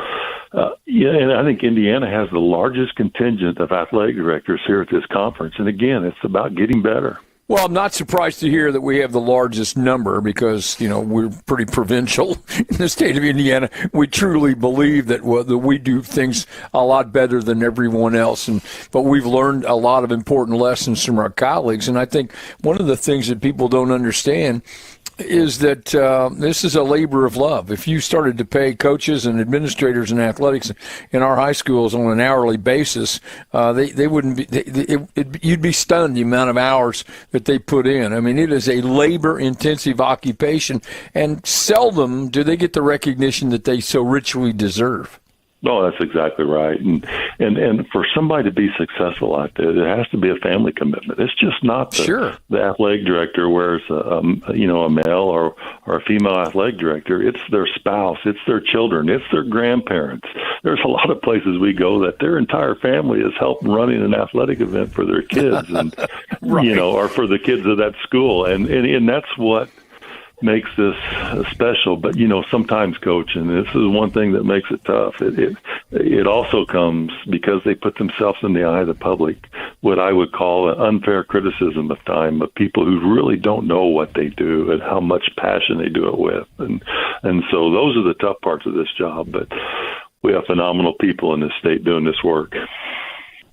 and I think Indiana has the largest contingent of athletic directors here at this conference. And again, it's about getting better. Well, I'm not surprised to hear that we have the largest number because, we're pretty provincial in the state of Indiana. We truly believe that we do things a lot better than everyone else. But we've learned a lot of important lessons from our colleagues. And I think one of the things that people don't understand is that this is a labor of love. If you started to pay coaches and administrators and athletics in our high schools on an hourly basis, they wouldn't be. You'd be stunned the amount of hours that they put in. I mean, it is a labor-intensive occupation, and seldom do they get the recognition that they so richly deserve. No, that's exactly right. And for somebody to be successful out there, there has to be a family commitment. It's just not the athletic director wears a male or a female athletic director. It's their spouse, it's their children, it's their grandparents. There's a lot of places we go that their entire family is helping running an athletic event for their kids, and right. Or for the kids of that school, and that's what makes this special. But sometimes, Coach, and this is one thing that makes it tough, it also comes because they put themselves in the eye of the public, what I would call an unfair criticism of time, of people who really don't know what they do and how much passion they do it with, and so those are the tough parts of this job. But we have phenomenal people in this state doing this work.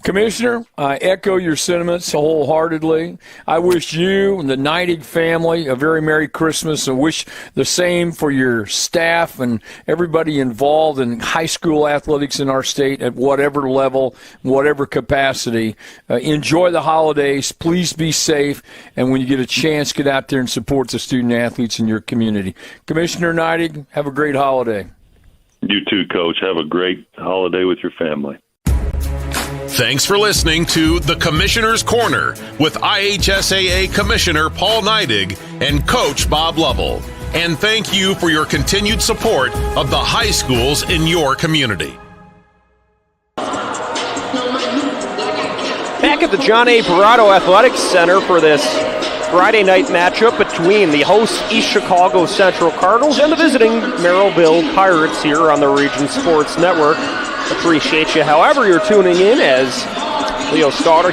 Commissioner, I echo your sentiments wholeheartedly. I wish you and the Neidig family a very Merry Christmas, and wish the same for your staff and everybody involved in high school athletics in our state at whatever level, whatever capacity. Enjoy the holidays. Please be safe. And when you get a chance, get out there and support the student athletes in your community. Commissioner Neidig, have a great holiday. You too, Coach. Have a great holiday with your family. Thanks for listening to The Commissioner's Corner with IHSAA Commissioner Paul Neidig and Coach Bob Lovell. And thank you for your continued support of the high schools in your community. Back at the John A. Parado Athletics Center for this Friday night matchup between the host East Chicago Central Cardinals and the visiting Merrillville Pirates here on the Region Sports Network. Appreciate you however you're tuning in, as Leo Stauder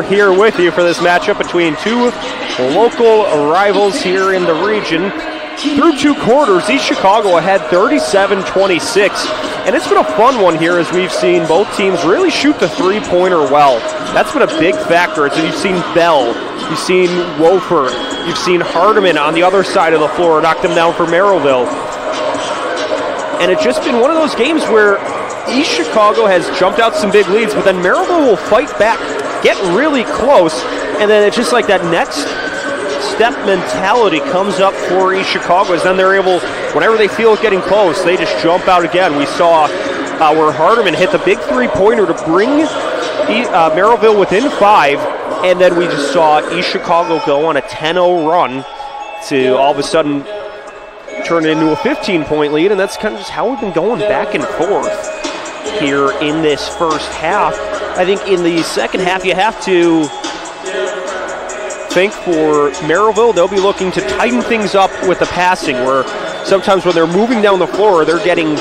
here with you for this matchup between two local rivals here in the region. Through two quarters, East Chicago ahead 37-26, and it's been a fun one here as we've seen both teams really shoot the three-pointer well. That's been a big factor. So you've seen Bell, you've seen Wofer, you've seen Hardeman on the other side of the floor knock them down for Merrillville. And it's just been one of those games where East Chicago has jumped out some big leads, but then Merrillville will fight back, get really close, and then it's just like that next step mentality comes up for East Chicago, as then they're able, whenever they feel it getting close, they just jump out again. We saw where Hardeman hit the big three-pointer to bring Merrillville within 5, and then we just saw East Chicago go on a 10-0 run to all of a sudden turn it into a 15-point lead, and that's kind of just how we've been going back and forth here in this first half. I think in the second half you have to think for Merrillville, they'll be looking to tighten things up with the passing, where sometimes when they're moving down the floor, they're getting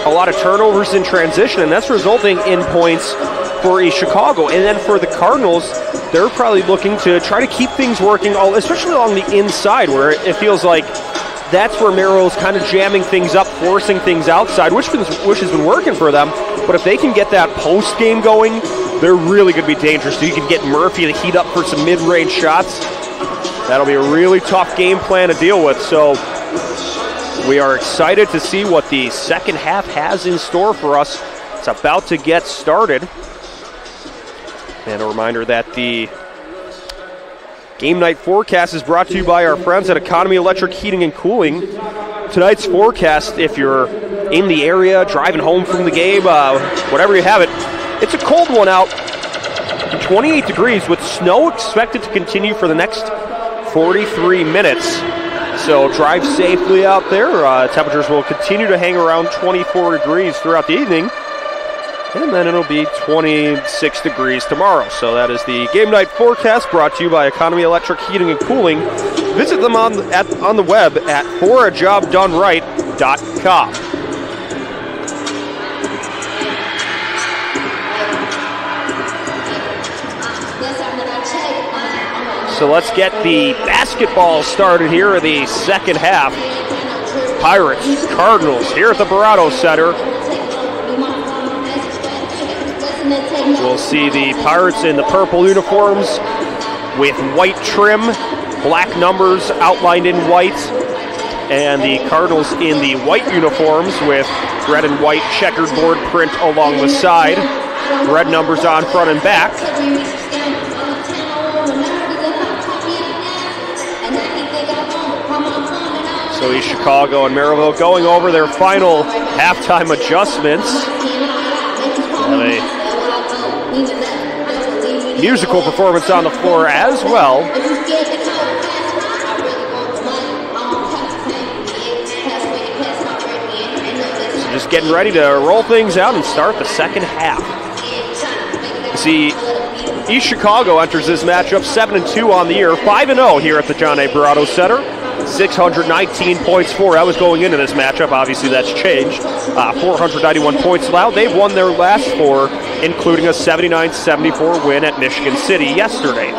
a lot of turnovers in transition, and that's resulting in points for East Chicago. And then for the Cardinals, they're probably looking to try to keep things working, especially along the inside, where it feels like that's where Merrill's kind of jamming things up, forcing things outside, which has been working for them. But if they can get that post game going, they're really going to be dangerous. So you can get Murphy to heat up for some mid-range shots. That'll be a really tough game plan to deal with. So we are excited to see what the second half has in store for us. It's about to get started. And a reminder that the game night forecast is brought to you by our friends at Economy Electric Heating and Cooling. Tonight's forecast, if you're in the area, driving home from the game, whatever you have it, it's a cold one out, 28 degrees with snow expected to continue for the next 43 minutes. So drive safely out there. Temperatures will continue to hang around 24 degrees throughout the evening. And then it'll be 26 degrees tomorrow. So that is the game night forecast brought to you by Economy Electric Heating and Cooling. Visit them on the web at forajobdoneright.com. So let's get the basketball started here in the second half. Pirates, Cardinals here at the Barado Center. We'll see the Pirates in the purple uniforms with white trim, black numbers outlined in white, and the Cardinals in the white uniforms with red and white checkered board print along the side, red numbers on front and back. So East Chicago and Merrillville going over their final halftime adjustments. A musical performance on the floor as well. So just getting ready to roll things out and start the second half. See, East Chicago enters this matchup 7-2 on the year, 5-0 here at the John A. Barado Center. 619 points for. That was going into this matchup. Obviously, that's changed. 491 points allowed. They've won their last four, including a 79-74 win at Michigan City yesterday.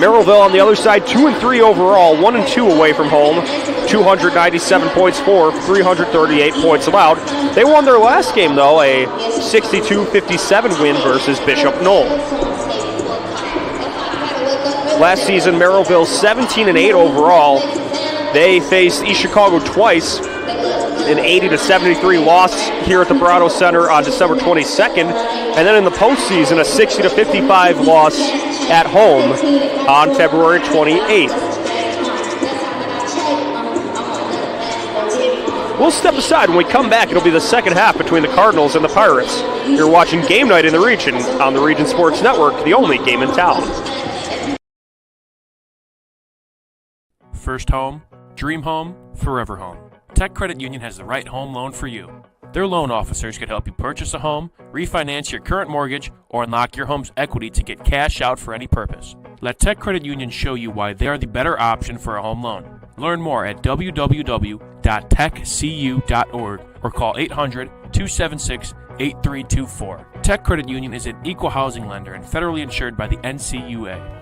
Merrillville on the other side, 2-3 overall, 1-2 away from home. 297 points for, 338 points allowed. They won their last game, though, a 62-57 win versus Bishop Knoll. Last season, Merrillville 17-8 overall. They faced East Chicago twice, an 80-73 loss here at the Barado Center on December 22nd, and then in the postseason, a 60-55 loss at home on February 28th. We'll step aside. When we come back, it'll be the second half between the Cardinals and the Pirates. You're watching Game Night in the Region on the Region Sports Network, the only game in town. First home, dream home, forever home. Tech Credit Union has the right home loan for you. Their loan officers could help you purchase a home, refinance your current mortgage, or unlock your home's equity to get cash out for any purpose. Let Tech Credit Union show you why they are the better option for a home loan. Learn more at www.techcu.org or call 800-276-8324. Tech Credit Union is an equal housing lender and federally insured by the NCUA.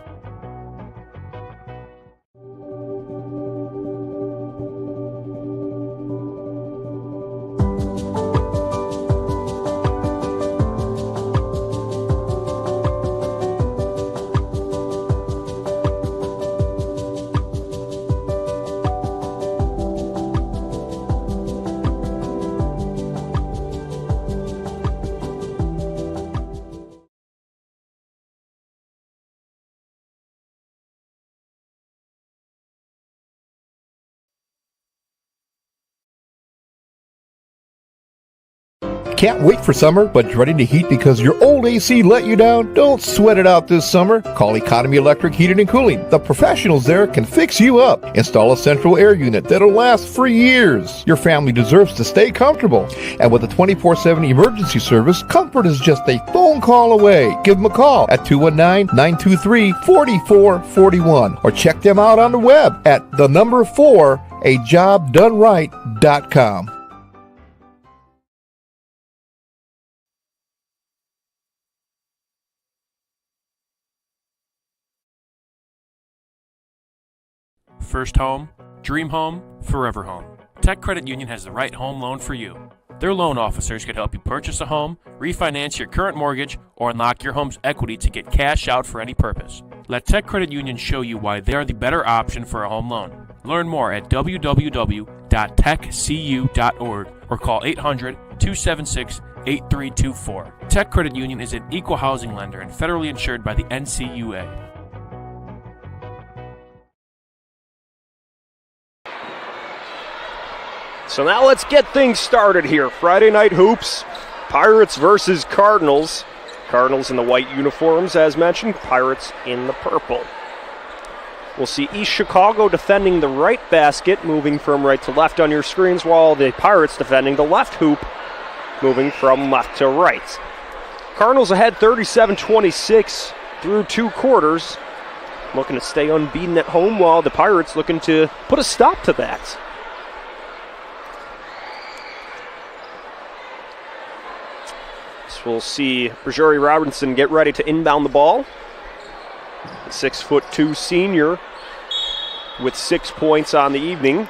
Can't wait for summer, but dreading the heat because your old AC let you down? Don't sweat it out this summer. Call Economy Electric Heating and Cooling. The professionals there can fix you up. Install a central air unit that'll last for years. Your family deserves to stay comfortable. And with a 24/7 emergency service, comfort is just a phone call away. Give them a call at 219-923-4441 or check them out on the web at 4ajobdoneright.com. First home, dream home, forever home. Tech Credit Union has the right home loan for you. Their loan officers could help you purchase a home, refinance your current mortgage, or unlock your home's equity to get cash out for any purpose. Let Tech Credit Union show you why they are the better option for a home loan. Learn more at www.techcu.org or call 800-276-8324. Tech Credit Union is an equal housing lender and federally insured by the NCUA. So now let's get things started here. Friday night hoops, Pirates versus Cardinals. Cardinals in the white uniforms, as mentioned, Pirates in the purple. We'll see East Chicago defending the right basket, moving from right to left on your screens, while the Pirates defending the left hoop, moving from left to right. Cardinals ahead 37-26 through two quarters, looking to stay unbeaten at home, while the Pirates looking to put a stop to that. So we'll see Bajuri Robinson get ready to inbound the ball. 6'2" senior with 6 points on the evening.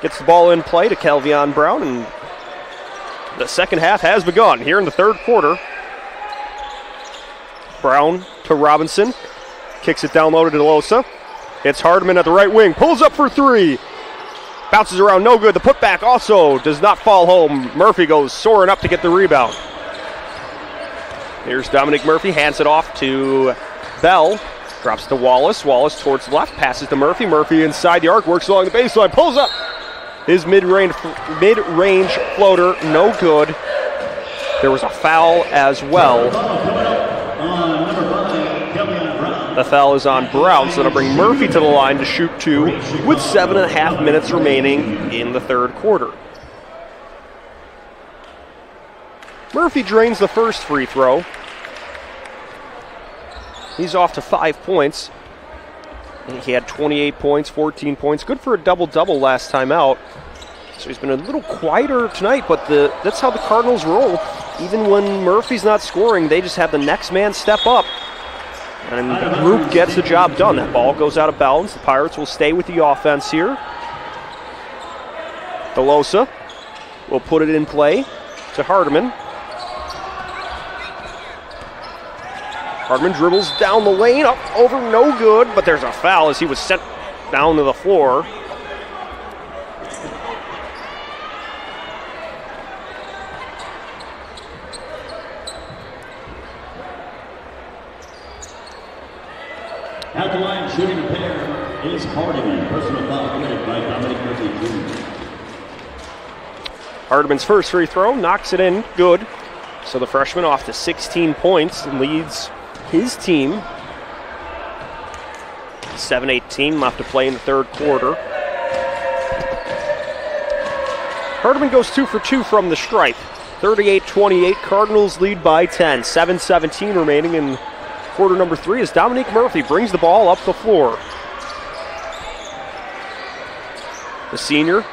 Gets the ball in play to Kelvion Brown, and the second half has begun here in the third quarter. Brown to Robinson. Kicks it down low to DeLosa. It's Hardman at the right wing. Pulls up for three. Bounces around, no good. The putback also does not fall home. Murphy goes soaring up to get the rebound. Here's Dominic Murphy, hands it off to Bell. Drops to Wallace. Wallace towards the left, passes to Murphy. Murphy inside the arc, works along the baseline, pulls up. His mid-range floater, no good. There was a foul as well. The foul is on Brown, so that'll bring Murphy to the line to shoot two with 7.5 minutes remaining in the third quarter. Murphy drains the first free throw. He's off to 5 points. He had 28 points, 14 points. Good for a double-double last time out. So he's been a little quieter tonight, but that's how the Cardinals roll. Even when Murphy's not scoring, they just have the next man step up. And the group gets the job done. That ball goes out of bounds. The Pirates will stay with the offense here. DeLosa will put it in play to Hardiman. Hardiman dribbles down the lane, up over, no good, but there's a foul as he was sent down to the floor. At the line, shooting a pair is Hardiman. Personal foul committed by Dominic Murphy Jr. Hardiman's first free throw, knocks it in, good. So the freshman off to 16 points and leads his team. 7:18 left to play in the third quarter. Hardiman goes 2 for 2 from the stripe. 38-28, Cardinals lead by 10. 7:17 remaining in quarter number 3 as Dominic Murphy brings the ball up the floor. The senior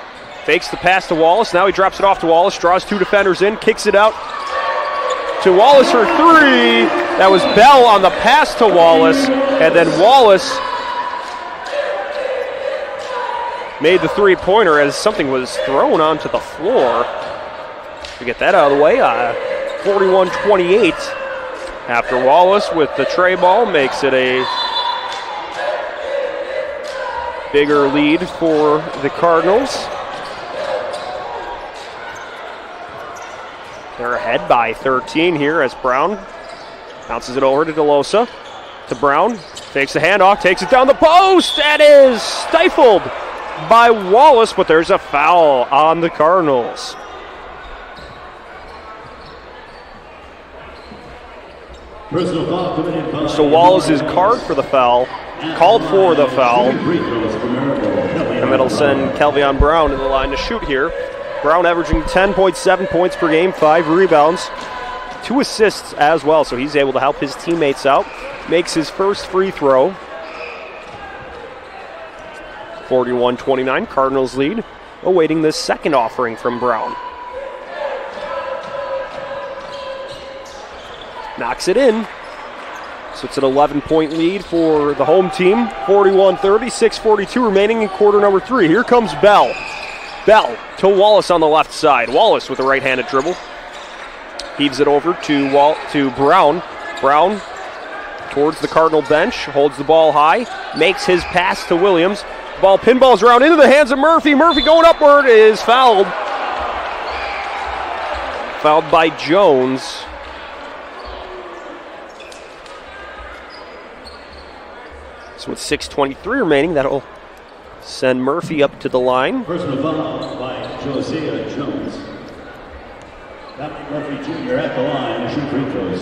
fakes the pass to Wallace. Now he drops it off to Wallace, draws 2 defenders in, kicks it out to Wallace for 3. That was Bell on the pass to Wallace, and then Wallace made the three-pointer as something was thrown onto the floor. To get that out of the way, 41-28. After Wallace with the tray ball makes it a bigger lead for the Cardinals. They're ahead by 13 here as Brown bounces it over to DeLosa. To Brown, takes the handoff, takes it down the post. That is stifled by Wallace, but there's a foul on the Cardinals. So Wallace is called for the foul. And that'll send Kelvion Brown to the line to shoot here. Brown averaging 10.7 points per game, 5 rebounds, 2 assists as well, so he's able to help his teammates out. Makes his first free throw. 41-29, Cardinals lead, awaiting the second offering from Brown. Knocks it in. So it's an 11-point lead for the home team. 41-30, 6:42 remaining in quarter number 3. Here comes Bell. Bell to Wallace on the left side. Wallace with a right-handed dribble. Heaves it over to Brown. Brown towards the Cardinal bench. Holds the ball high. Makes his pass to Williams. Ball pinballs around into the hands of Murphy. Murphy going upward is fouled. Fouled by Jones. So with 6:23 remaining, that'll send Murphy up to the line. Personal foul by Josiah Jones. Dominic Murphy Jr. at the line to shoot free throws.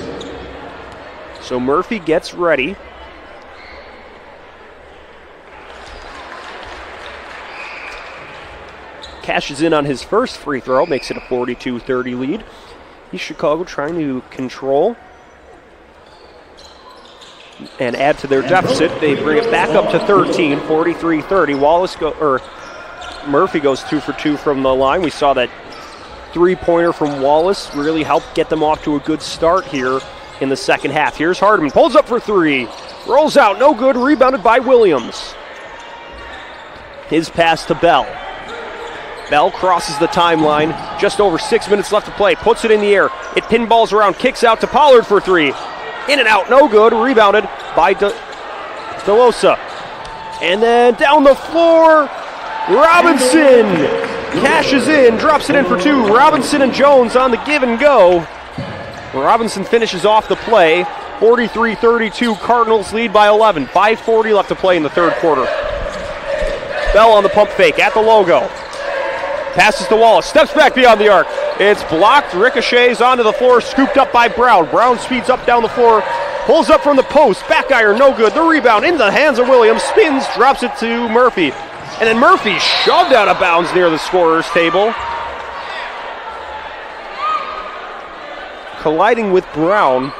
So Murphy gets ready. Cashes in on his first free throw, makes it a 42-30 lead. East Chicago trying to control and add to their deficit. They bring it back up to 13, 43-30. Murphy goes 2 for 2 from the line. We saw that three-pointer from Wallace really helped get them off to a good start here in the second half. Here's Hardiman, pulls up for 3, Rolls out, no good, rebounded by Williams. His pass to Bell. Bell crosses the timeline, just over 6 minutes left to play, puts it in the air. It pinballs around, kicks out to Pollard for three. In and out, no good, rebounded by DeLosa. And then down the floor, Robinson cashes in, drops it in for two. Robinson and Jones on the give and go. Robinson finishes off the play. 43-32, Cardinals lead by 11. 5:40 left to play in the third quarter. Bell on the pump fake at the logo. Passes to Wallace, steps back beyond the arc. It's blocked, ricochets onto the floor, scooped up by Brown. Brown speeds up down the floor, pulls up from the post, back iron, no good. The rebound into the hands of Williams, spins, drops it to Murphy. And then Murphy shoved out of bounds near the scorer's table. Colliding with Brown.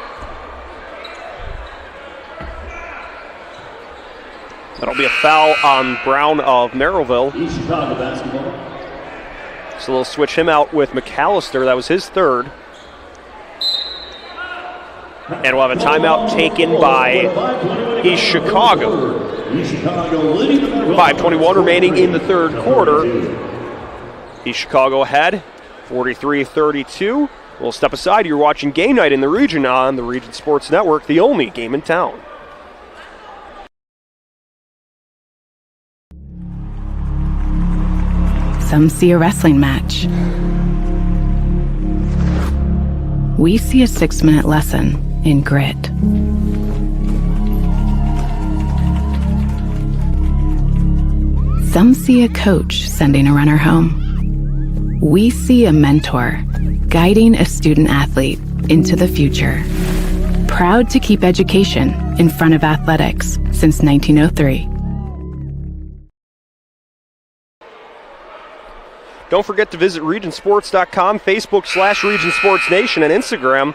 That'll be a foul on Brown of Merrillville. Chicago basketball. So they'll switch him out with McAllister. That was his third. And we'll have a timeout taken by East Chicago. 5:21 remaining in the third quarter. East Chicago ahead, 43-32. We'll step aside. You're watching Game Night in the Region on the Region Sports Network, the only game in town. Some see a wrestling match. We see a 6-minute lesson in grit. Some see a coach sending a runner home. We see a mentor guiding a student athlete into the future. Proud to keep education in front of athletics since 1903. Don't forget to visit regionsports.com, Facebook/RegionSportsNation, and Instagram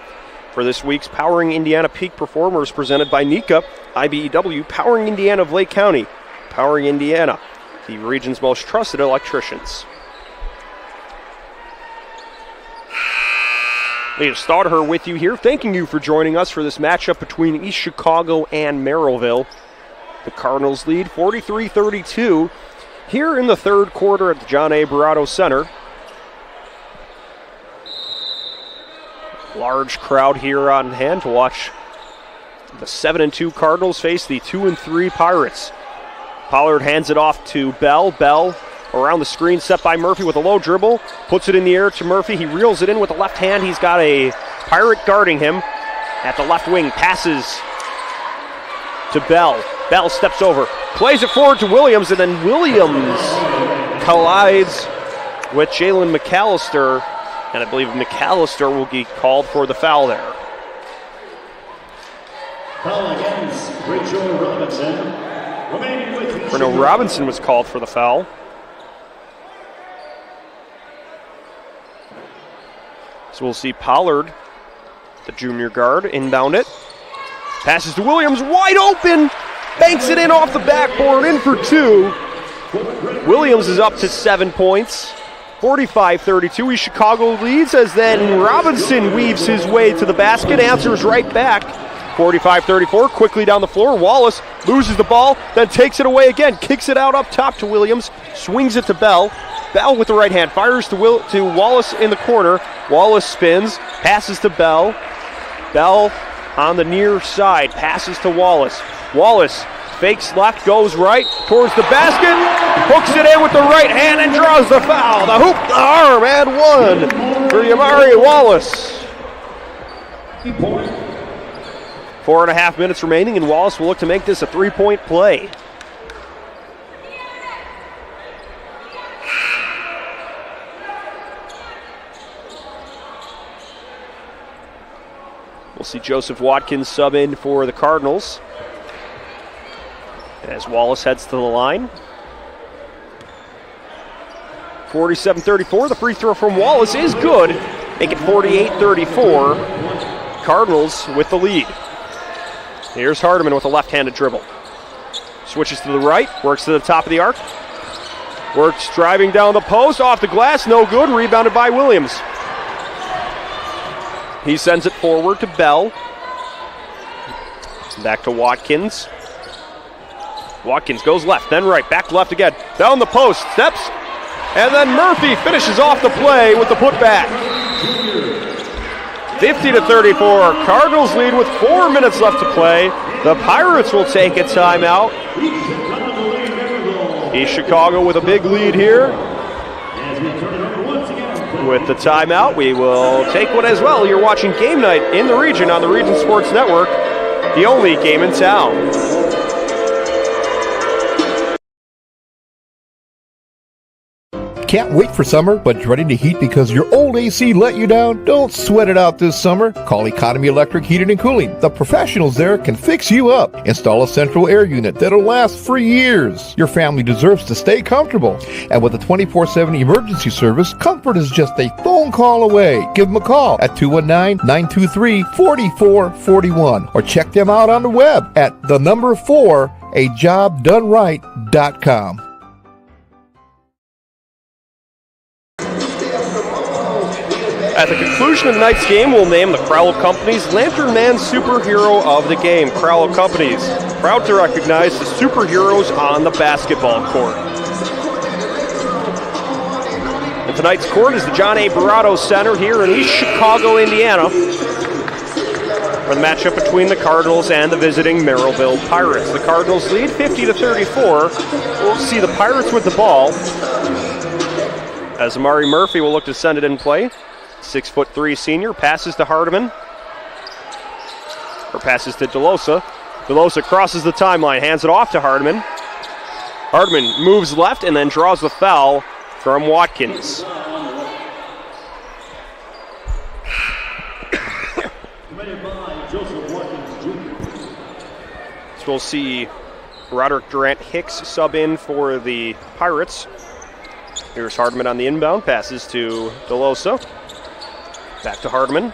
for this week's Powering Indiana Peak Performers presented by NECA, IBEW, Powering Indiana of Lake County, Powering Indiana, the region's most trusted electricians. Leah Staudaher with you here, thanking you for joining us for this matchup between East Chicago and Merrillville. The Cardinals lead 43-32 here in the third quarter at the John A. Barato Center. Large crowd here on hand to watch the 7-2 Cardinals face the 2-3 Pirates. Pollard hands it off to Bell. Bell around the screen set by Murphy with a low dribble. Puts it in the air to Murphy. He reels it in with the left hand. He's got a Pirate guarding him at the left wing. Passes to Bell. Bell steps over. Plays it forward to Williams, and then Williams collides with Jalen McAllister. And I believe McAllister will be called for the foul there. Foul against Rachel Robinson. Bruno Robinson was called for the foul. So we'll see Pollard, the junior guard, inbound it. Passes to Williams, wide open. Banks it in off the backboard, in for two. Williams is up to 7 points. 45-32, East Chicago leads as then Robinson weaves his way to the basket, answers right back. 45-34, quickly down the floor. Wallace loses the ball, then takes it away again, kicks it out up top to Williams, swings it to Bell. Bell with the right hand, fires to Wallace in the corner. Wallace spins, passes to Bell. Bell on the near side, passes to Wallace. Wallace fakes left, goes right towards the basket, hooks it in with the right hand and draws the foul. The hoop, the arm, and one for Yamari Wallace. 4.5 minutes remaining, and Wallace will look to make this a three-point play. We'll see Joseph Watkins sub in for the Cardinals as Wallace heads to the line. 47-34, the free throw from Wallace is good. Make it 48-34. Cardinals with the lead. Here's Hardiman with a left-handed dribble. Switches to the right, works to the top of the arc. Works driving down the post, off the glass, no good, rebounded by Williams. He sends it forward to Bell. Back to Watkins. Watkins goes left, then right, back left again. Down the post, steps, and then Murphy finishes off the play with the putback. 50-34, Cardinals lead with 4 minutes left to play. The Pirates will take a timeout. East Chicago with a big lead here. With the timeout, we will take one as well. You're watching Game Night in the Region on the Region Sports Network, the only game in town. Can't wait for summer, but dreading the heat because your old AC let you down? Don't sweat it out this summer. Call Economy Electric Heating and Cooling. The professionals there can fix you up. Install a central air unit that'll last for years. Your family deserves to stay comfortable. And with a 24/7 emergency service, comfort is just a phone call away. Give them a call at 219-923-4441 or check them out on the web at 4ajobdoneright.com. At the conclusion of tonight's game, we'll name the Crowell Companies Lantern Man Superhero of the Game. Crowell Companies, proud to recognize the superheroes on the basketball court. And tonight's court is the John A. Barato Center here in East Chicago, Indiana, for the matchup between the Cardinals and the visiting Merrillville Pirates. The Cardinals lead 50-34. We'll see the Pirates with the ball, as Amari Murphy will look to send it in play. 6'3" senior, passes to Hardiman. Or passes to DeLosa. DeLosa crosses the timeline, hands it off to Hardiman. Hardiman moves left and then draws the foul from Watkins. So we'll see Roderick Durant Hicks sub in for the Pirates. Here's Hardiman on the inbound, passes to DeLosa. Back to Hardiman.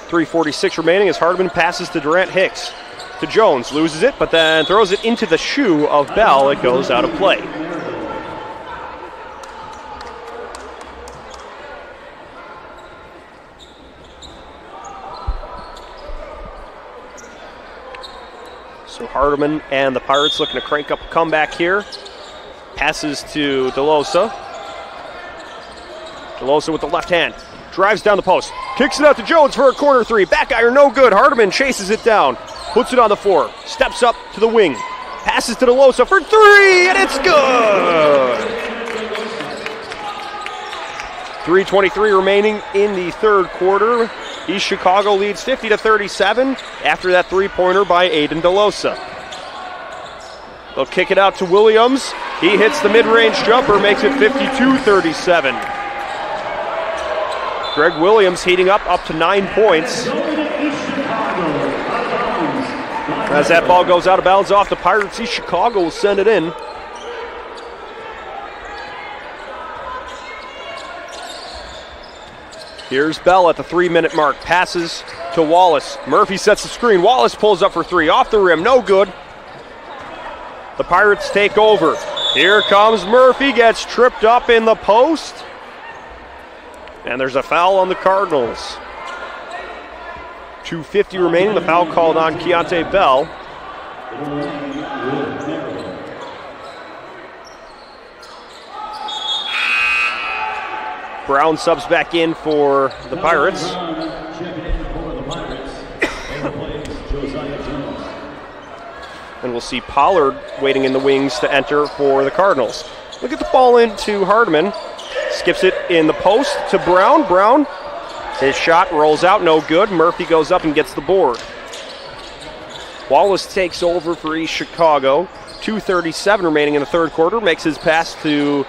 3:46 remaining as Hardiman passes to Durant Hicks. To Jones, loses it, but then throws it into the shoe of Bell. It goes out of play. So Hardiman and the Pirates looking to crank up a comeback here. Passes to DeLosa. DeLosa with the left hand. Drives down the post. Kicks it out to Jones for a corner three. Back iron, no good. Hardiman chases it down. Puts it on the floor. Steps up to the wing. Passes to DeLosa for three, and it's good! 3:23 remaining in the third quarter. East Chicago leads 50-37 after that three-pointer by Aiden DeLosa. They'll kick it out to Williams. He hits the mid-range jumper, makes it 52-37. Greg Williams heating up to 9 points. As that ball goes out of bounds off the Pirates, East Chicago will send it in. Here's Bell at the 3-minute mark. Passes to Wallace. Murphy sets the screen. Wallace pulls up for three. Off the rim. No good. The Pirates take over. Here comes Murphy. Gets tripped up in the post. And there's a foul on the Cardinals. 2:50 remaining. The foul called on Keontae Bell. Brown subs back in for the Pirates. And we'll see Pollard waiting in the wings to enter for the Cardinals. Look at the ball into Hardiman. Skips it in the post to Brown. Brown, his shot rolls out, no good. Murphy goes up and gets the board. Wallace takes over for East Chicago. 2:37 remaining in the third quarter. Makes his pass to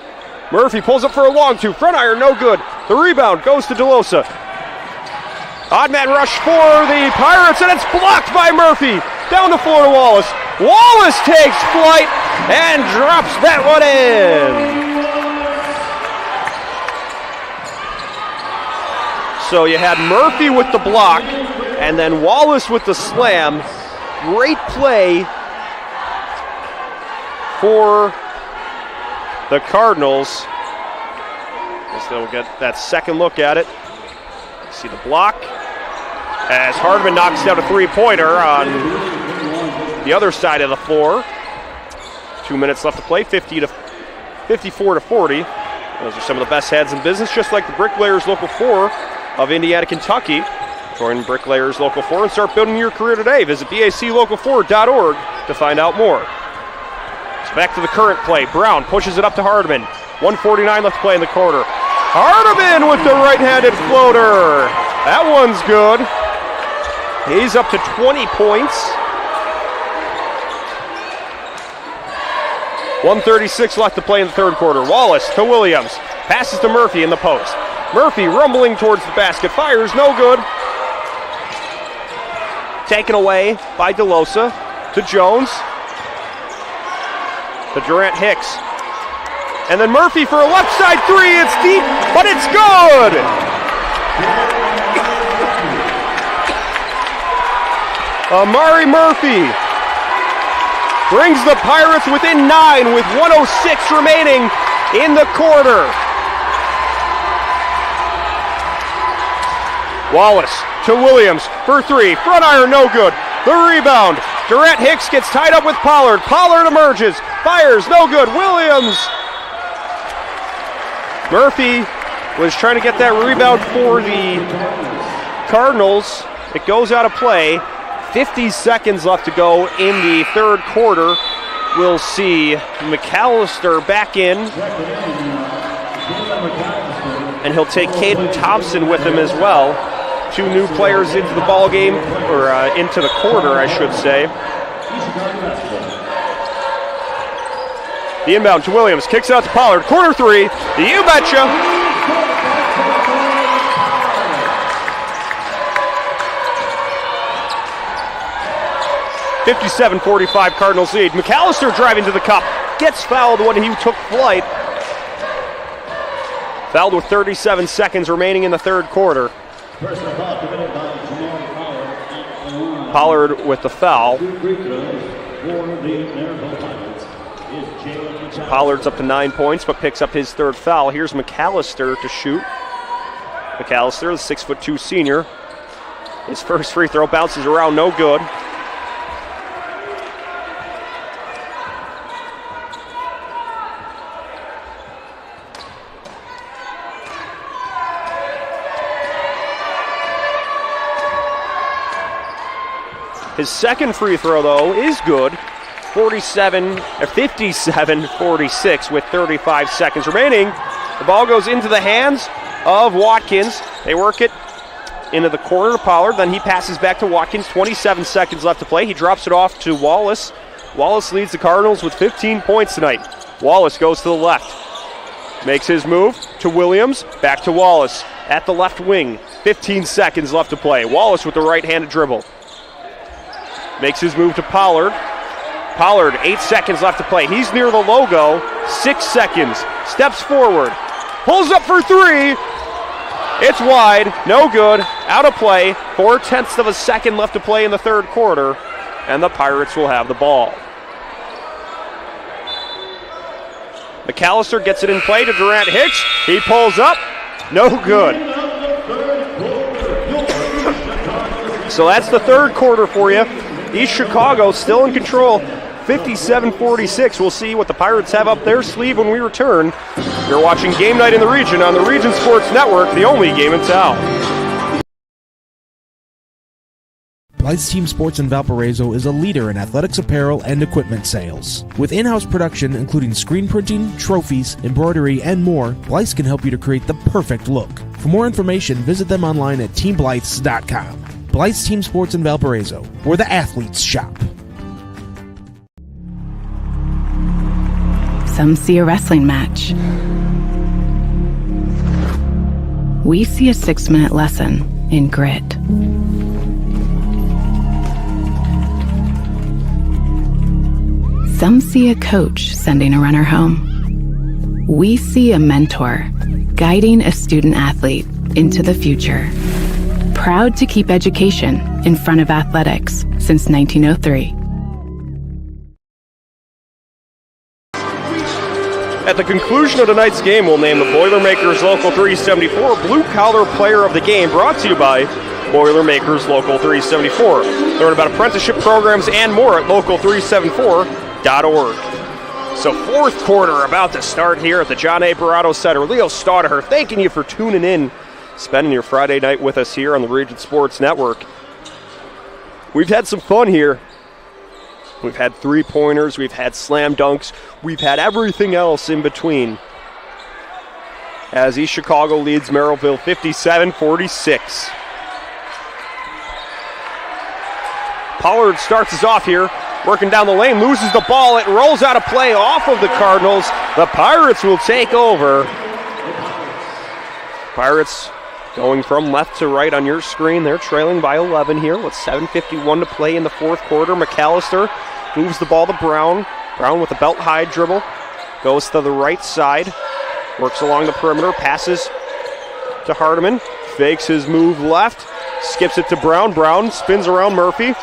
Murphy, pulls up for a long two. Front iron, no good. The rebound goes to DeLosa. Odd man rush for the Pirates, and it's blocked by Murphy. Down the floor to Wallace. Wallace takes flight and drops that one in. So you had Murphy with the block, and then Wallace with the slam. Great play for the Cardinals. Guess they'll get that second look at it. See the block as Hardiman knocks down a three-pointer on the other side of the floor. 2 minutes left to play, 54 to 40. Those are some of the best heads in business, just like the Bricklayers Local 4 of Indiana, Kentucky. Join Bricklayers Local 4 and start building your career today. Visit baclocal4.org to find out more. So back to the current play. Brown pushes it up to Hardiman. 1:49 left to play in the quarter. Hardiman with the right-handed floater. That one's good. He's up to 20 points. 1:36 left to play in the third quarter. Wallace to Williams. Passes to Murphy in the post. Murphy rumbling towards the basket. Fires, no good. Taken away by DeLosa to Jones. To Durant Hicks. And then Murphy for a left side three. It's deep, but it's good! Amari Murphy brings the Pirates within 9 with 1:06 remaining in the quarter. Wallace to Williams for three. Front iron, no good. The rebound. Durant Hicks gets tied up with Pollard. Pollard emerges. Fires, no good. Williams. Murphy was trying to get that rebound for the Cardinals. It goes out of play. 50 seconds left to go in the third quarter. We'll see McAllister back in. And he'll take Caden Thompson with him as well. 2 new players into the ball game, or into the quarter, I should say. The inbound to Williams, kicks it out to Pollard. Corner three, you betcha. (57-45) Cardinals lead. McAllister driving to the cup, gets fouled when he took flight. Fouled with 37 seconds remaining in the third quarter. Pollard with the foul. Pollard's up to 9 points, but picks up his third foul. Here's McAllister to shoot. McAllister, the 6'2" senior. His first free throw bounces around, no good. His second free throw, though, is good. 57-46 with 35 seconds remaining. The ball goes into the hands of Watkins. They work it into the corner to Pollard. Then he passes back to Watkins. 27 seconds left to play. He drops it off to Wallace. Wallace leads the Cardinals with 15 points tonight. Wallace goes to the left. Makes his move to Williams. Back to Wallace at the left wing. 15 seconds left to play. Wallace with the right-handed dribble. Makes his move to Pollard. Pollard, 8 seconds left to play. He's near the logo. 6 seconds. Steps forward. Pulls up for three. It's wide. No good. Out of play. 0.4 of a second left to play in the third quarter. And the Pirates will have the ball. McAllister gets it in play to Durant Hicks. He pulls up. No good. So that's the third quarter for you. East Chicago still in control, 57-46. We'll see what the Pirates have up their sleeve when we return. You're watching Game Night in the Region on the Region Sports Network, the only game in town. Blythe's Team Sports in Valparaiso is a leader in athletics apparel and equipment sales. With in-house production including screen printing, trophies, embroidery, and more, Blythe's can help you to create the perfect look. For more information, visit them online at teamblythes.com. Blythe's Team Sports in Valparaiso, where the athletes shop. Some see a wrestling match. We see a 6-minute lesson in grit. Some see a coach sending a runner home. We see a mentor guiding a student athlete into the future. Proud to keep education in front of athletics since 1903. At the conclusion of tonight's game, we'll name the Boilermakers Local 374 Blue Collar Player of the Game, brought to you by Boilermakers Local 374. Learn about apprenticeship programs and more at local374.org. So fourth quarter about to start here at the John A. Barrato Center. Leo Staudaher thanking you for tuning in, spending your Friday night with us here on the Region Sports Network. We've had some fun here. We've had three-pointers, we've had slam dunks, we've had everything else in between. As East Chicago leads Merrillville 57-46. Pollard starts us off here, working down the lane, loses the ball, it rolls out of play off of the Cardinals. The Pirates will take over. Pirates going from left to right on your screen. They're trailing by 11 here with 7:51 to play in the fourth quarter. McAllister moves the ball to Brown. Brown with a belt-high dribble. Goes to the right side. Works along the perimeter. Passes to Hardiman. Fakes his move left. Skips it to Brown. Brown spins around Murphy.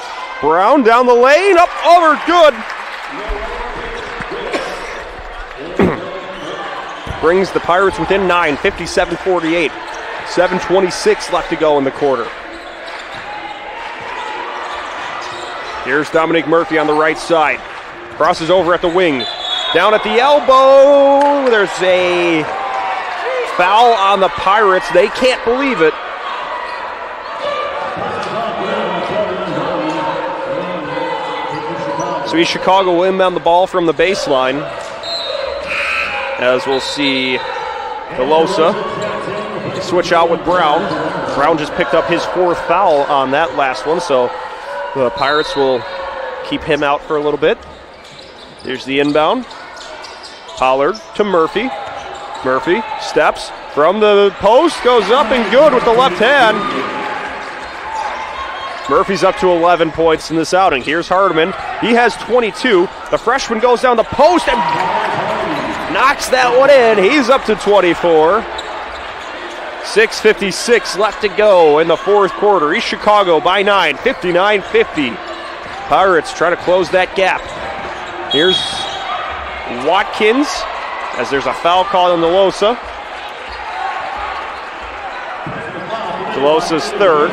Brown down the lane. Up over. Good. Brings the Pirates within 9. 57-48. 7:26 left to go in the quarter. Here's Dominic Murphy on the right side. Crosses over at the wing. Down at the elbow. There's a foul on the Pirates. They can't believe it. So East Chicago will inbound the ball from the baseline. As we'll see DeLosa switch out with Brown. Brown just picked up his fourth foul on that last one, so the Pirates will keep him out for a little bit. Here's the inbound. Pollard to Murphy. Murphy steps from the post, goes up and good with the left hand. Murphy's up to 11 points in this outing. Here's Hardiman. He has 22. The freshman goes down the post and knocks that one in. He's up to 24. 6:56 left to go in the fourth quarter. East Chicago by 9, 59-50. Pirates trying to close that gap. Here's Watkins, as there's a foul call on DeLosa. DeLosa's third.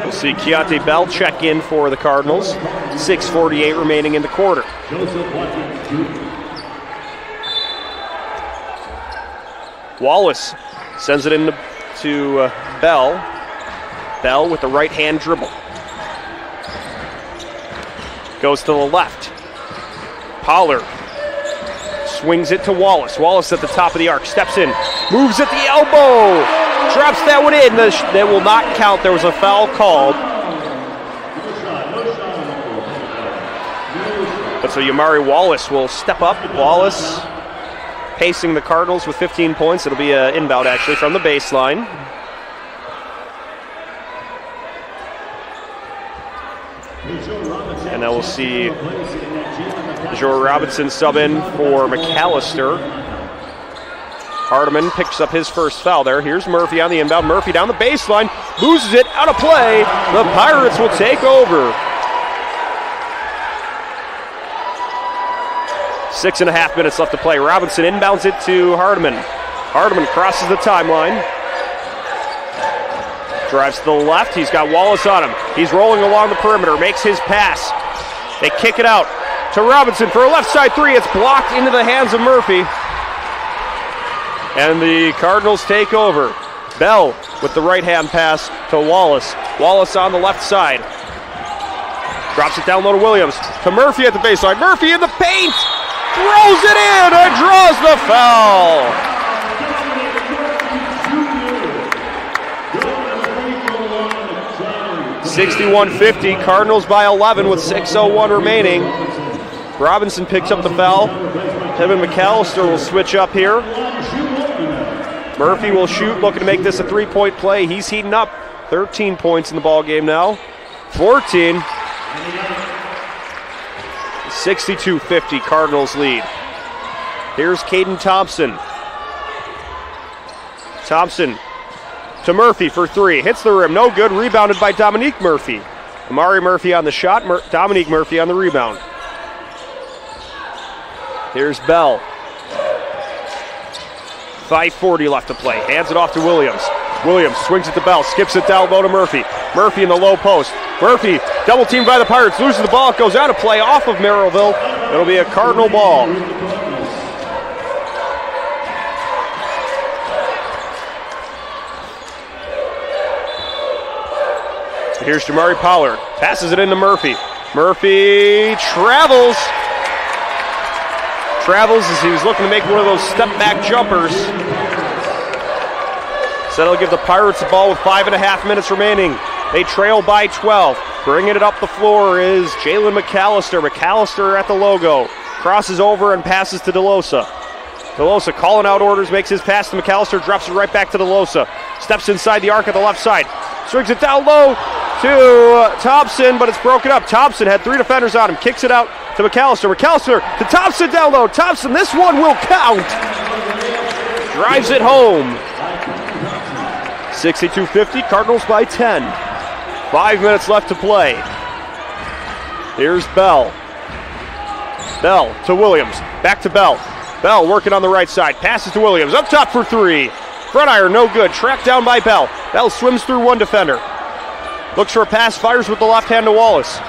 We'll see Keontae Bell check in for the Cardinals. 6:48 remaining in the quarter. Wallace sends it in to Bell. Bell with the right-hand dribble. Goes to the left. Pollard swings it to Wallace. Wallace at the top of the arc. Steps in. Moves at the elbow. Drops that one in. That will not count. There was a foul called. But so Yamari Wallace will step up. Wallace pacing the Cardinals with 15 points. It'll be an inbound actually from the baseline. And now we'll see Joe Robinson sub in for McAllister. Hardiman picks up his first foul there. Here's Murphy on the inbound. Murphy down the baseline. Loses it out of play. The Pirates will take over. 6.5 minutes left to play. Robinson inbounds it to Hardiman. Hardiman crosses the timeline. Drives to the left. He's got Wallace on him. He's rolling along the perimeter. Makes his pass. They kick it out to Robinson for a left side three. It's blocked into the hands of Murphy. And the Cardinals take over. Bell with the right-hand pass to Wallace. Wallace on the left side. Drops it down low to Williams. To Murphy at the baseline. Murphy in the paint. Throws it in and draws the foul. (61-50). Cardinals by 11 with 6:01 remaining. Robinson picks up the foul. Him and McAllister will switch up here. Murphy will shoot, looking to make this a three-point play. He's heating up. 13 points in the ball game now. 14. 62-50, Cardinals lead. Here's Caden Thompson. Thompson to Murphy for three. Hits the rim, no good. Rebounded by Dominique Murphy. Amari Murphy on the shot, Dominique Murphy on the rebound. Here's Bell. 5:40 left to play. Hands it off to Williams. Williams swings it to Bell, skips it down low to Murphy. Murphy in the low post. Murphy, double teamed by the Pirates, loses the ball. It goes out of play off of Merrillville. It'll be a Cardinal ball. Here's Jamari Pollard. Passes it into Murphy. Murphy travels. Travels as he was looking to make one of those step-back jumpers. So that'll give the Pirates the ball with 5.5 minutes remaining. They trail by 12. Bringing it up the floor is Jalen McAllister. McAllister at the logo. Crosses over and passes to DeLosa. DeLosa calling out orders, makes his pass to McAllister, drops it right back to DeLosa. Steps inside the arc at the left side. Swings it down low to Thompson, but it's broken up. Thompson had 3 defenders on him. Kicks it out to McAllister. McAllister to Thompson down low. Thompson, this one will count. Drives it home. 62-50, Cardinals by 10. 5 minutes left to play. Here's Bell. Bell to Williams. Back to Bell. Bell working on the right side. Passes to Williams. Up top for 3. Front iron, no good. Tracked down by Bell. Bell swims through one defender. Looks for a pass, fires with the left hand to Wallace.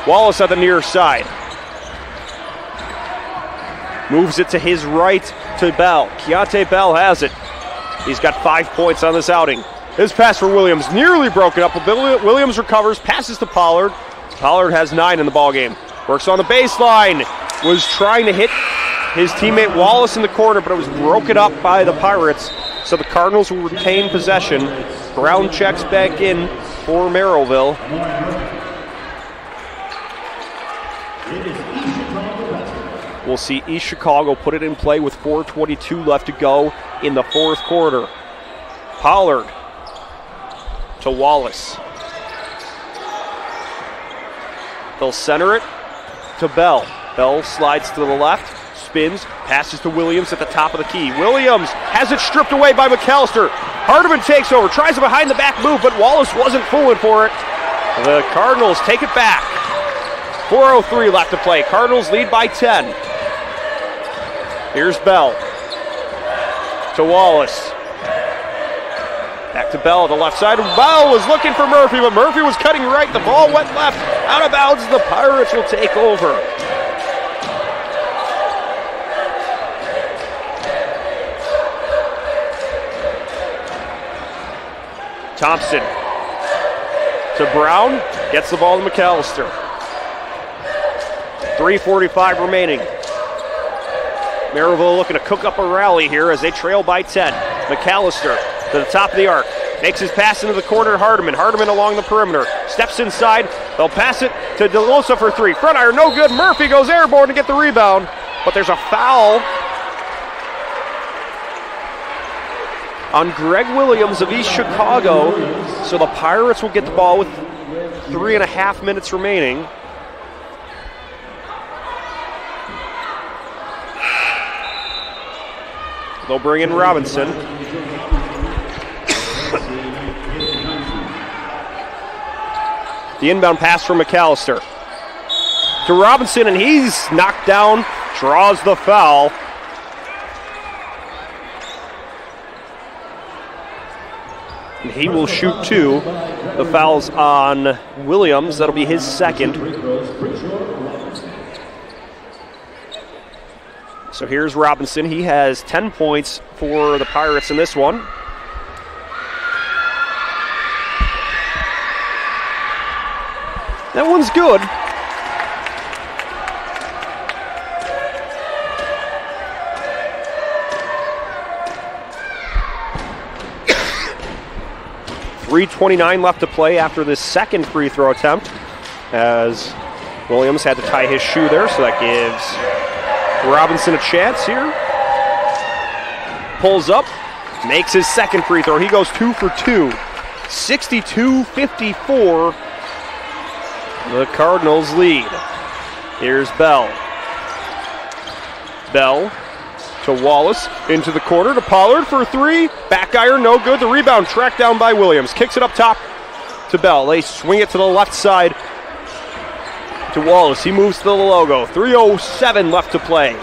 Wallace at the near side. Moves it to his right to Bell. Keontae Bell has it. He's got 5 points on this outing. His pass for Williams, nearly broken up. Williams recovers, passes to Pollard. Pollard has 9 in the ballgame. Works on the baseline. Was trying to hit his teammate Wallace in the corner, but it was broken up by the Pirates. So the Cardinals will retain possession. Brown checks back in for Merrillville. We'll see East Chicago put it in play with 4:22 left to go in the fourth quarter. Pollard to Wallace. They'll center it to Bell. Bell slides to the left, spins, passes to Williams at the top of the key. Williams has it stripped away by McAllister. Hardiman takes over, tries a behind the back move, but Wallace wasn't fooling for it. The Cardinals take it back. 4:03 left to play. Cardinals lead by 10. Here's Bell to Wallace. Back to Bell at the left side. Bell was looking for Murphy, but Murphy was cutting right. The ball went left. Out of bounds. The Pirates will take over. Thompson to Brown. Gets the ball to McAllister. 3:45 remaining. Merrillville looking to cook up a rally here as they trail by 10. McAllister to the top of the arc. Makes his pass into the corner. Hardiman along the perimeter. Steps inside. They'll pass it to DeLosa for 3. Front iron, no good. Murphy goes airborne to get the rebound. But there's a foul on Greg Williams of East Chicago. So the Pirates will get the ball with 3.5 minutes remaining. They'll bring in Robinson. The inbound pass from McAllister to Robinson, and he's knocked down, draws the foul. And he will shoot 2. The foul's on Williams. That'll be his second. So here's Robinson. He has 10 points for the Pirates in this one. That one's good. .329 left to play after this second free throw attempt, as Williams had to tie his shoe there, so that gives Robinson a chance here. Pulls up, makes his second free throw. He goes 2 for 2. 62-54. The Cardinals lead. Here's Bell. Bell to Wallace, into the corner to Pollard for 3. Back iron, no good. The rebound tracked down by Williams. Kicks it up top to Bell. They swing it to the left side to Wallace. He moves to the logo. 3:07 left to play.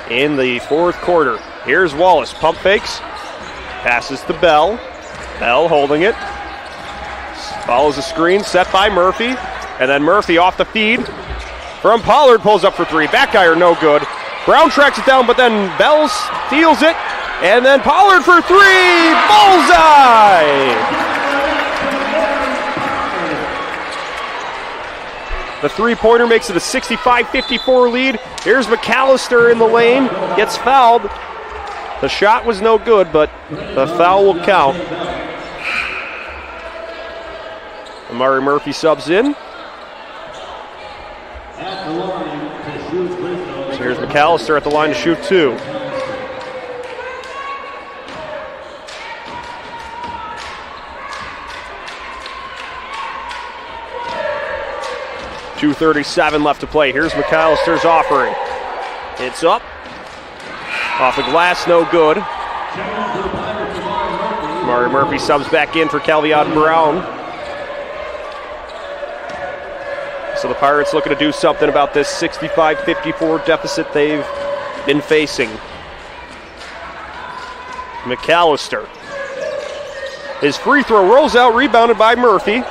in the fourth quarter. Here's Wallace, pump fakes, passes to Bell. Bell holding it. Follows the screen, set by Murphy. And then Murphy off the feed from Pollard, pulls up for three. Back iron, no good. Brown tracks it down, but then Bell steals it. And then Pollard for three. Bullseye! The three-pointer makes it a 65-54 lead. Here's McAllister in the lane. Gets fouled. The shot was no good, but the foul will count. Amari Murphy subs in. So here's McAllister at the line to shoot two. .237 left to play. Here's McAllister's offering. It's up. Off the glass, no good. Amari Murphy subs back in for Calvion Brown. So the Pirates looking to do something about this 65-54 deficit they've been facing. McAllister. His free throw rolls out, rebounded by Murphy.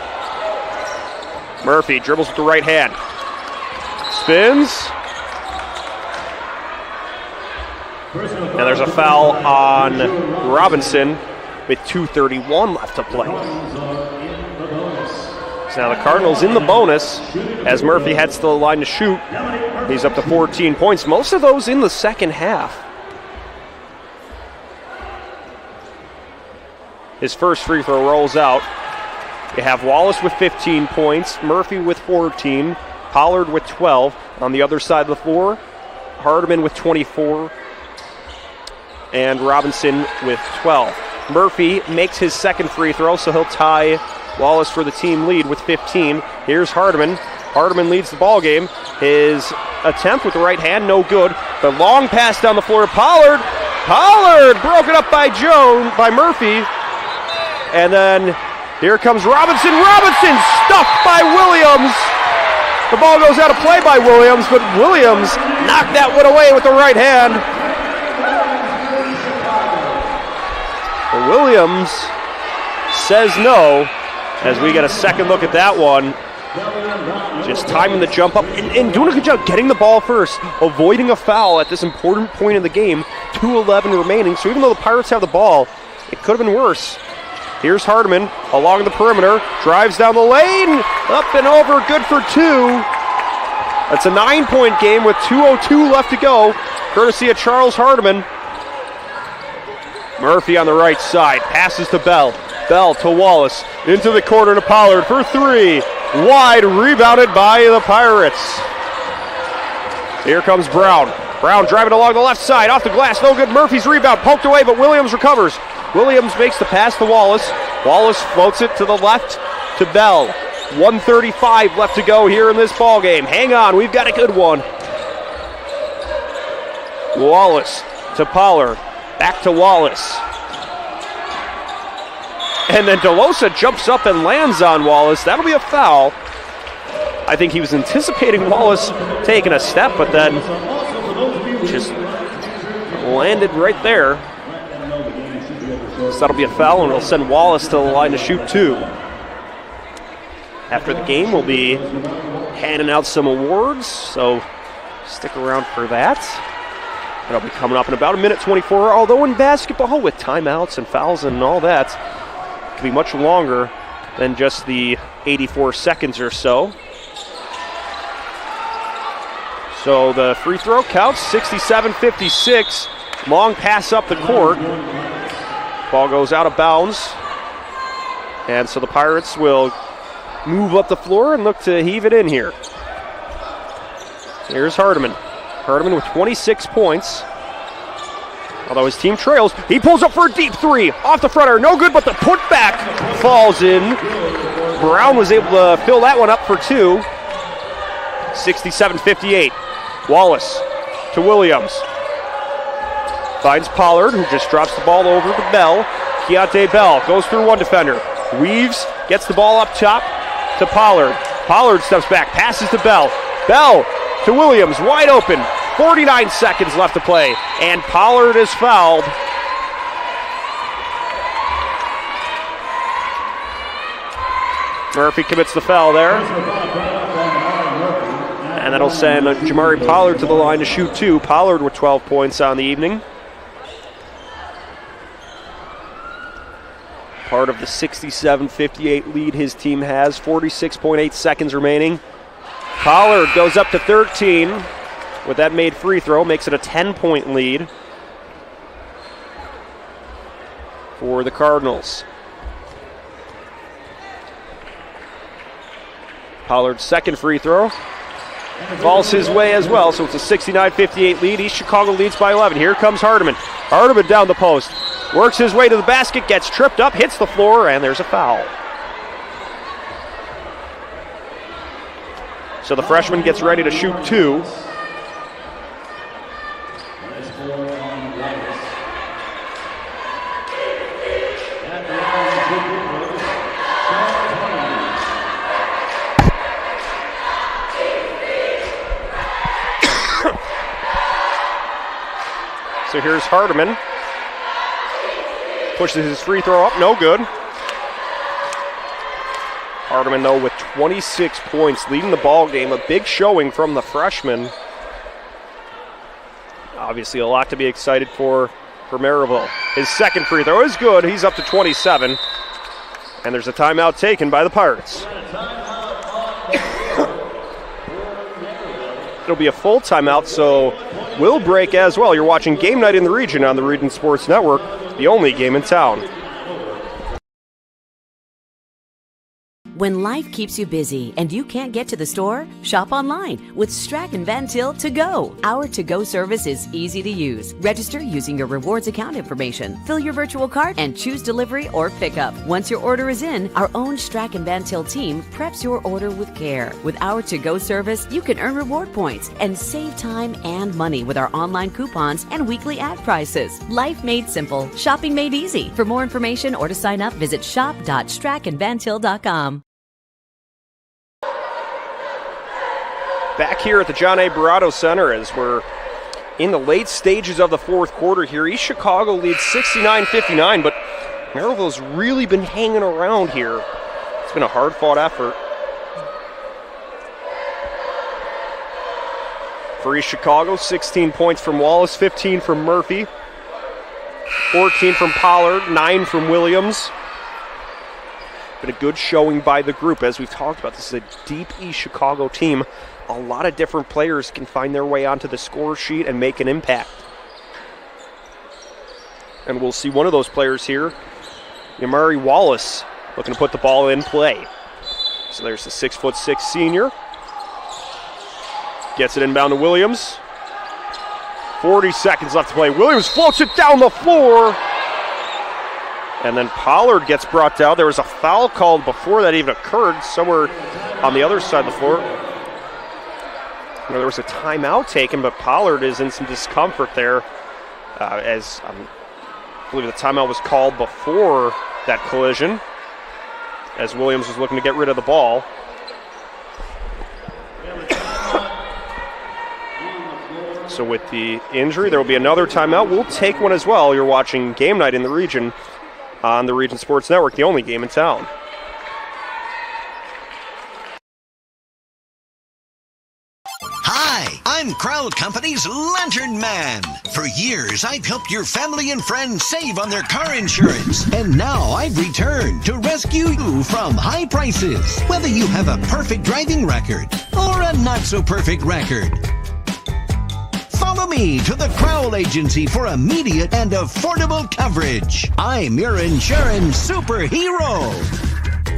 Murphy dribbles with the right hand. Spins. And there's a foul on Robinson with 2:31 left to play. So now the Cardinals in the bonus as Murphy heads to the line to shoot. He's up to 14 points, most of those in the second half. His first free throw rolls out. You have Wallace with 15 points, Murphy with 14, Pollard with 12. On the other side of the floor, Hardiman with 24, and Robinson with 12. Murphy makes his second free throw, so he'll tie Wallace for the team lead with 15. Here's Hardiman. Hardiman leads the ball game. His attempt with the right hand, no good. The long pass down the floor to Pollard. Pollard broken up by Murphy. And then here comes Robinson. Robinson stuffed by Williams. The ball goes out of play by Williams, but Williams knocked that one away with the right hand. Williams says no, as we get a second look at that one. Just timing the jump up and doing a good job getting the ball first, avoiding a foul at this important point in the game. 2:11 remaining, so even though the Pirates have the ball, it could have been worse. Here's Hardiman along the perimeter, drives down the lane, up and over, good for two. That's a 9-point game with 2:02 left to go, courtesy of Charles Hardiman. Murphy on the right side, passes to Bell. Bell to Wallace, into the corner to Pollard for three. Wide, rebounded by the Pirates. Here comes Brown. Brown driving along the left side, off the glass, no good. Murphy's rebound, poked away, but Williams recovers. Williams makes the pass to Wallace. Wallace floats it to the left to Bell. 1:35 left to go here in this ball game. Hang on, we've got a good one. Wallace to Pollard. Back to Wallace. And then DeLosa jumps up and lands on Wallace. That'll be a foul. I think he was anticipating Wallace taking a step, but then just landed right there. So that'll be a foul, and it'll send Wallace to the line to shoot two. After the game, we'll be handing out some awards, so stick around for that. That'll be coming up in about 1:24, although in basketball, with timeouts and fouls and all that, it can be much longer than just the 84 seconds or so. So the free throw counts, 67-56. Long pass up the court. Ball goes out of bounds. And so the Pirates will move up the floor and look to heave it in here. Here's Hardiman. Hardiman with 26 points. Although his team trails, he pulls up for a deep three. Off the fronter, no good, but the putback falls in. Brown was able to fill that one up for two. 67-58. Wallace to Williams. Finds Pollard, who just drops the ball over to Bell. Keontae Bell goes through one defender. Weaves, gets the ball up top to Pollard. Pollard steps back, passes to Bell. Bell to Williams, wide open. 49 seconds left to play, and Pollard is fouled. Murphy commits the foul there. And that'll send Jamari Pollard to the line to shoot 2. Pollard with 12 points on the evening. Part of the 67-58 lead his team has. 46.8 seconds remaining. Pollard goes up to 13 with that made free throw. Makes it a 10-point lead for the Cardinals. Pollard's second free throw falls his way as well, so it's a 69-58 lead. East Chicago leads by 11. Here comes Hardiman. Hardiman down the post. Works his way to the basket, gets tripped up, hits the floor, and there's a foul. So the freshman gets ready to shoot 2. So here's Hardiman. Pushes his free throw up, no good. Hardiman, though, with 26 points, leading the ball game. A big showing from the freshman. Obviously, a lot to be excited for Merrillville. His second free throw is good. He's up to 27. And there's a timeout taken by the Pirates. It'll be a full timeout, so we'll break as well. You're watching Game Night in the Region on the Region Sports Network, the only game in town. When life keeps you busy and you can't get to the store, shop online with Strachan Van Til To Go. Our to-go service is easy to use. Register using your rewards account information, fill your virtual cart, and choose delivery or pickup. Once your order is in, our own Strachan Van Til team preps your order with care. With our to-go service, you can earn reward points and save time and money with our online coupons and weekly ad prices. Life made simple, shopping made easy. For more information or to sign up, visit shop.strachanvantil.com. Back here at the John A. Barato Center as we're in the late stages of the fourth quarter here. East Chicago leads 69-59, but Merrillville's really been hanging around here. It's been a hard-fought effort. For East Chicago, 16 points from Wallace, 15 from Murphy, 14 from Pollard, 9 from Williams. Been a good showing by the group. As we've talked about, this is a deep East Chicago team. A lot of different players can find their way onto the score sheet and make an impact. And we'll see one of those players here, Yamari Wallace, looking to put the ball in play. So there's the 6'6" senior. Gets it inbound to Williams. 40 seconds left to play. Williams floats it down the floor. And then Pollard gets brought down. There was a foul called before that even occurred, somewhere on the other side of the floor. There was a timeout taken, but Pollard is in some discomfort there, as I believe the timeout was called before that collision, as Williams was looking to get rid of the ball. So with the injury, there will be another timeout. We'll take one as well. You're watching Game Night in the Region on the Region Sports Network, the only game in town. Hi, I'm Crowd Company's Lantern Man. For years, I've helped your family and friends save on their car insurance. And now I've returned to rescue you from high prices. Whether you have a perfect driving record or a not-so-perfect record. Follow me to the Crowd Agency for immediate and affordable coverage. I'm your insurance superhero.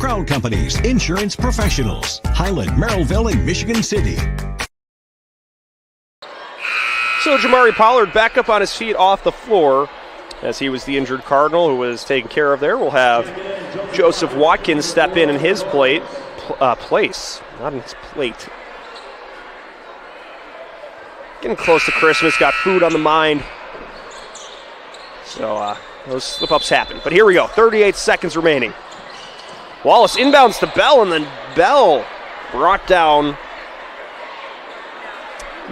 Crowd Company's insurance professionals. Highland, Merrillville, and Michigan City. So Jamari Pollard back up on his feet off the floor, as he was the injured Cardinal who was taken care of there. We'll have Joseph Watkins step in his place, not in his plate. Getting close to Christmas, got food on the mind. So those slip-ups happen. But here we go, 38 seconds remaining. Wallace inbounds to Bell, and then Bell brought down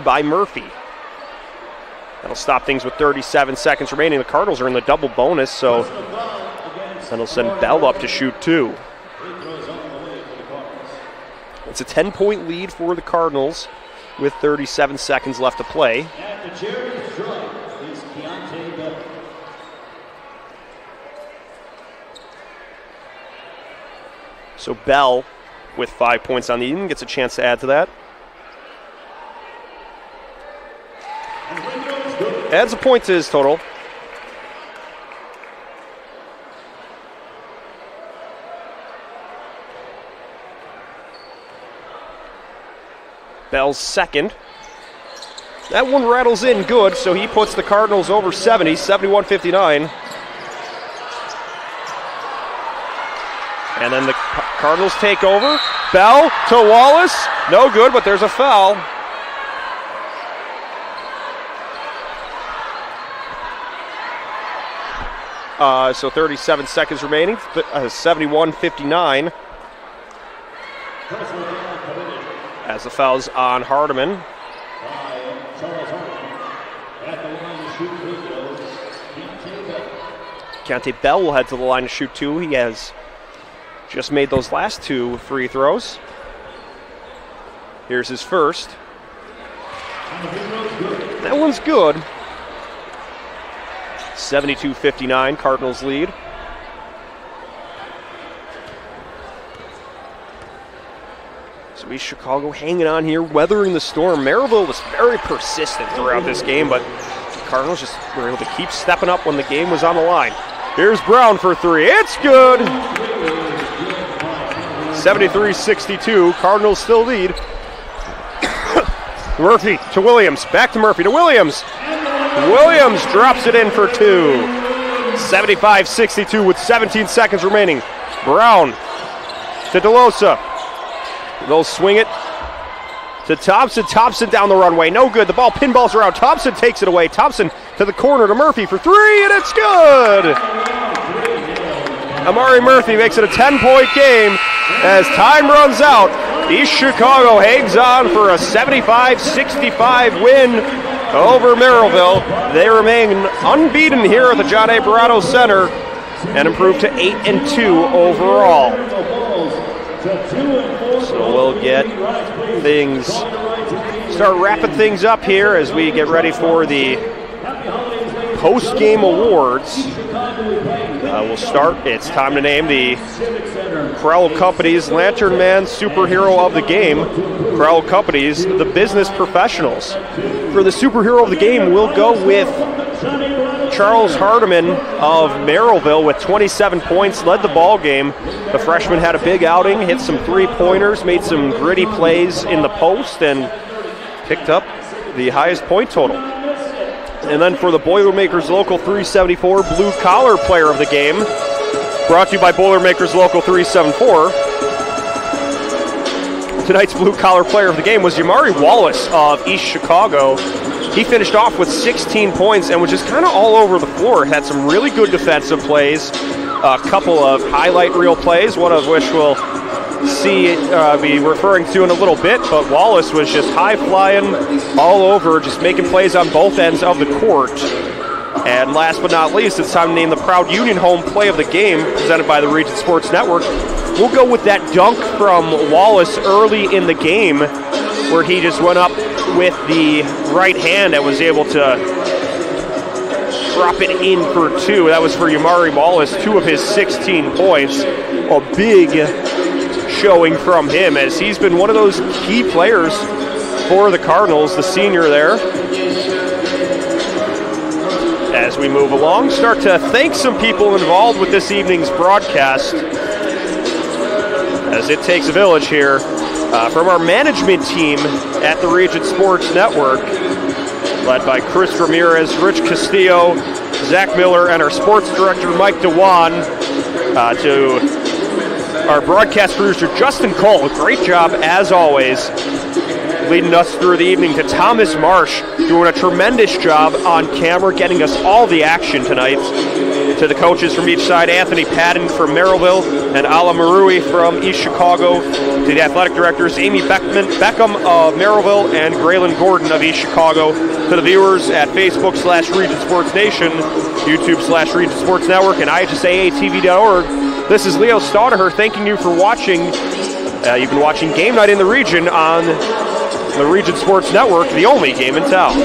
by Murphy. That'll stop things with 37 seconds remaining. The Cardinals are in the double bonus, so that'll send Bell up to shoot 2. It's a 10-point lead for the Cardinals with 37 seconds left to play. So Bell, with 5 points on the evening, gets a chance to add to that. Adds a point to his total. Bell's second. That one rattles in good, so he puts the Cardinals over 70, 71-59. And then the Cardinals take over. Bell to Wallace. No good, but there's a foul. So 37 seconds remaining, 71-59. As the foul's on Hardiman. Keontae Bell will head to the line to shoot 2. He has just made those last 2 free throws. Here's his first. That one's good. 72-59, Cardinals lead. So East Chicago hanging on here, weathering the storm. Merrillville was very persistent throughout this game, but the Cardinals just were able to keep stepping up when the game was on the line. Here's Brown for 3. It's good! 73-62, Cardinals still lead. Murphy to Williams, back to Murphy to Williams. Williams drops it in for 2. 75-62 with 17 seconds remaining. Brown to DeLosa. They'll swing it to Thompson. Thompson down the runway. No good. The ball pinballs around. Thompson takes it away. Thompson to the corner to Murphy for 3, and it's good! Amari Murphy makes it a 10-point game as time runs out. East Chicago hangs on for a 75-65 win over Merrillville. They remain unbeaten here at the John A. Barato Center and improve to 8-2 overall. So we'll get things, start wrapping things up here as we get ready for the post-game awards. We'll start. It's time to name the Crowell Companies Lantern Man Superhero of the Game. Crowell Companies, the business professionals. For the Superhero of the Game, we'll go with Charles Hardiman of Merrillville with 27 points, led the ball game. The freshman had a big outing, hit some 3-pointers, made some gritty plays in the post, and picked up the highest point total. And then for the Boilermakers Local 374 Blue Collar Player of the Game, brought to you by Boilermakers Local 374. Tonight's Blue Collar Player of the Game was Jamari Wallace of East Chicago. He finished off with 16 points and was just kind of all over the floor. Had some really good defensive plays, a couple of highlight reel plays, one of which we'll be referring to in a little bit, but Wallace was just high-flying all over, just making plays on both ends of the court. And last but not least, it's time to name the Proud Union Home Play of the Game, presented by the Region Sports Network. We'll go with that dunk from Wallace early in the game, where he just went up with the right hand and was able to drop it in for 2. That was for Yamari Wallace, 2 of his 16 points. A big showing from him, as he's been one of those key players for the Cardinals, the senior there. As we move along, start to thank some people involved with this evening's broadcast, as it takes a village here. From our management team at the Region Sports Network, led by Chris Ramirez, Rich Castillo, Zach Miller, and our sports director, Mike DeWan, to our broadcast producer, Justin Cole. Great job, as always, leading us through the evening. To Thomas Marsh, doing a tremendous job on camera, getting us all the action tonight. To the coaches from each side, Anthony Padden from Merrillville and Ala Marui from East Chicago. To the athletic directors, Amy Beckham of Merrillville and Graylin Gordon of East Chicago. To the viewers at Facebook/Region Sports Nation, YouTube/Region Sports Network, and IHSAATV.org. This is Leo Staudaher thanking you for watching. You've been watching Game Night in the Region on the Region Sports Network, the only game in town.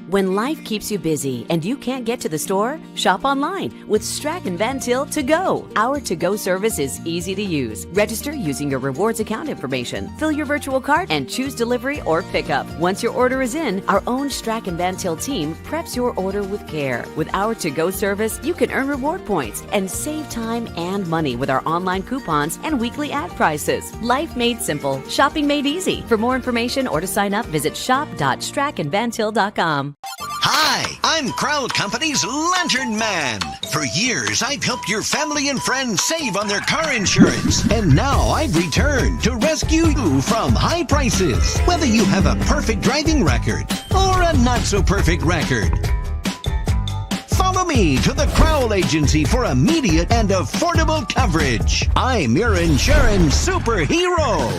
When life keeps you busy and you can't get to the store, shop online with Strachan Van Til To Go. Our to-go service is easy to use. Register using your rewards account information, fill your virtual cart, and choose delivery or pickup. Once your order is in, our own Strachan Van Til team preps your order with care. With our to-go service, you can earn reward points and save time and money with our online coupons and weekly ad prices. Life made simple, shopping made easy. For more information or to sign up, visit shop.strachanvantil.com. Hi, I'm Crowd Company's Lantern Man. For years, I've helped your family and friends save on their car insurance. And now I've returned to rescue you from high prices. Whether you have a perfect driving record or a not-so-perfect record. Follow me to the Crowell Agency for immediate and affordable coverage. I'm your insurance superhero.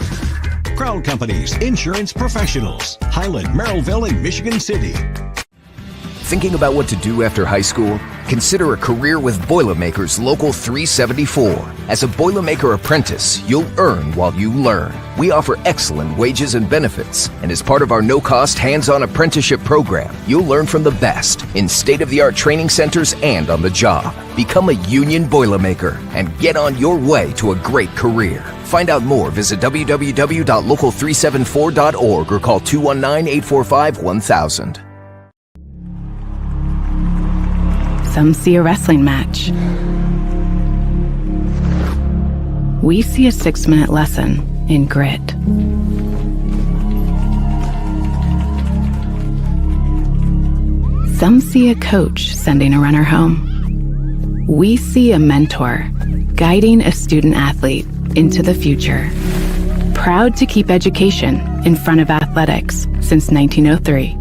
Crowd Company's insurance professionals. Highland, Merrillville, and Michigan City. Thinking about what to do after high school? Consider a career with Boilermakers Local 374. As a Boilermaker apprentice, you'll earn while you learn. We offer excellent wages and benefits, and as part of our no-cost hands-on apprenticeship program, you'll learn from the best in state-of-the-art training centers and on the job. Become a union Boilermaker and get on your way to a great career. Find out more, visit www.local374.org or call 219-845-1000. Some see a wrestling match. We see a 6-minute lesson in grit. Some see a coach sending a runner home. We see a mentor guiding a student athlete into the future. Proud to keep education in front of athletics since 1903.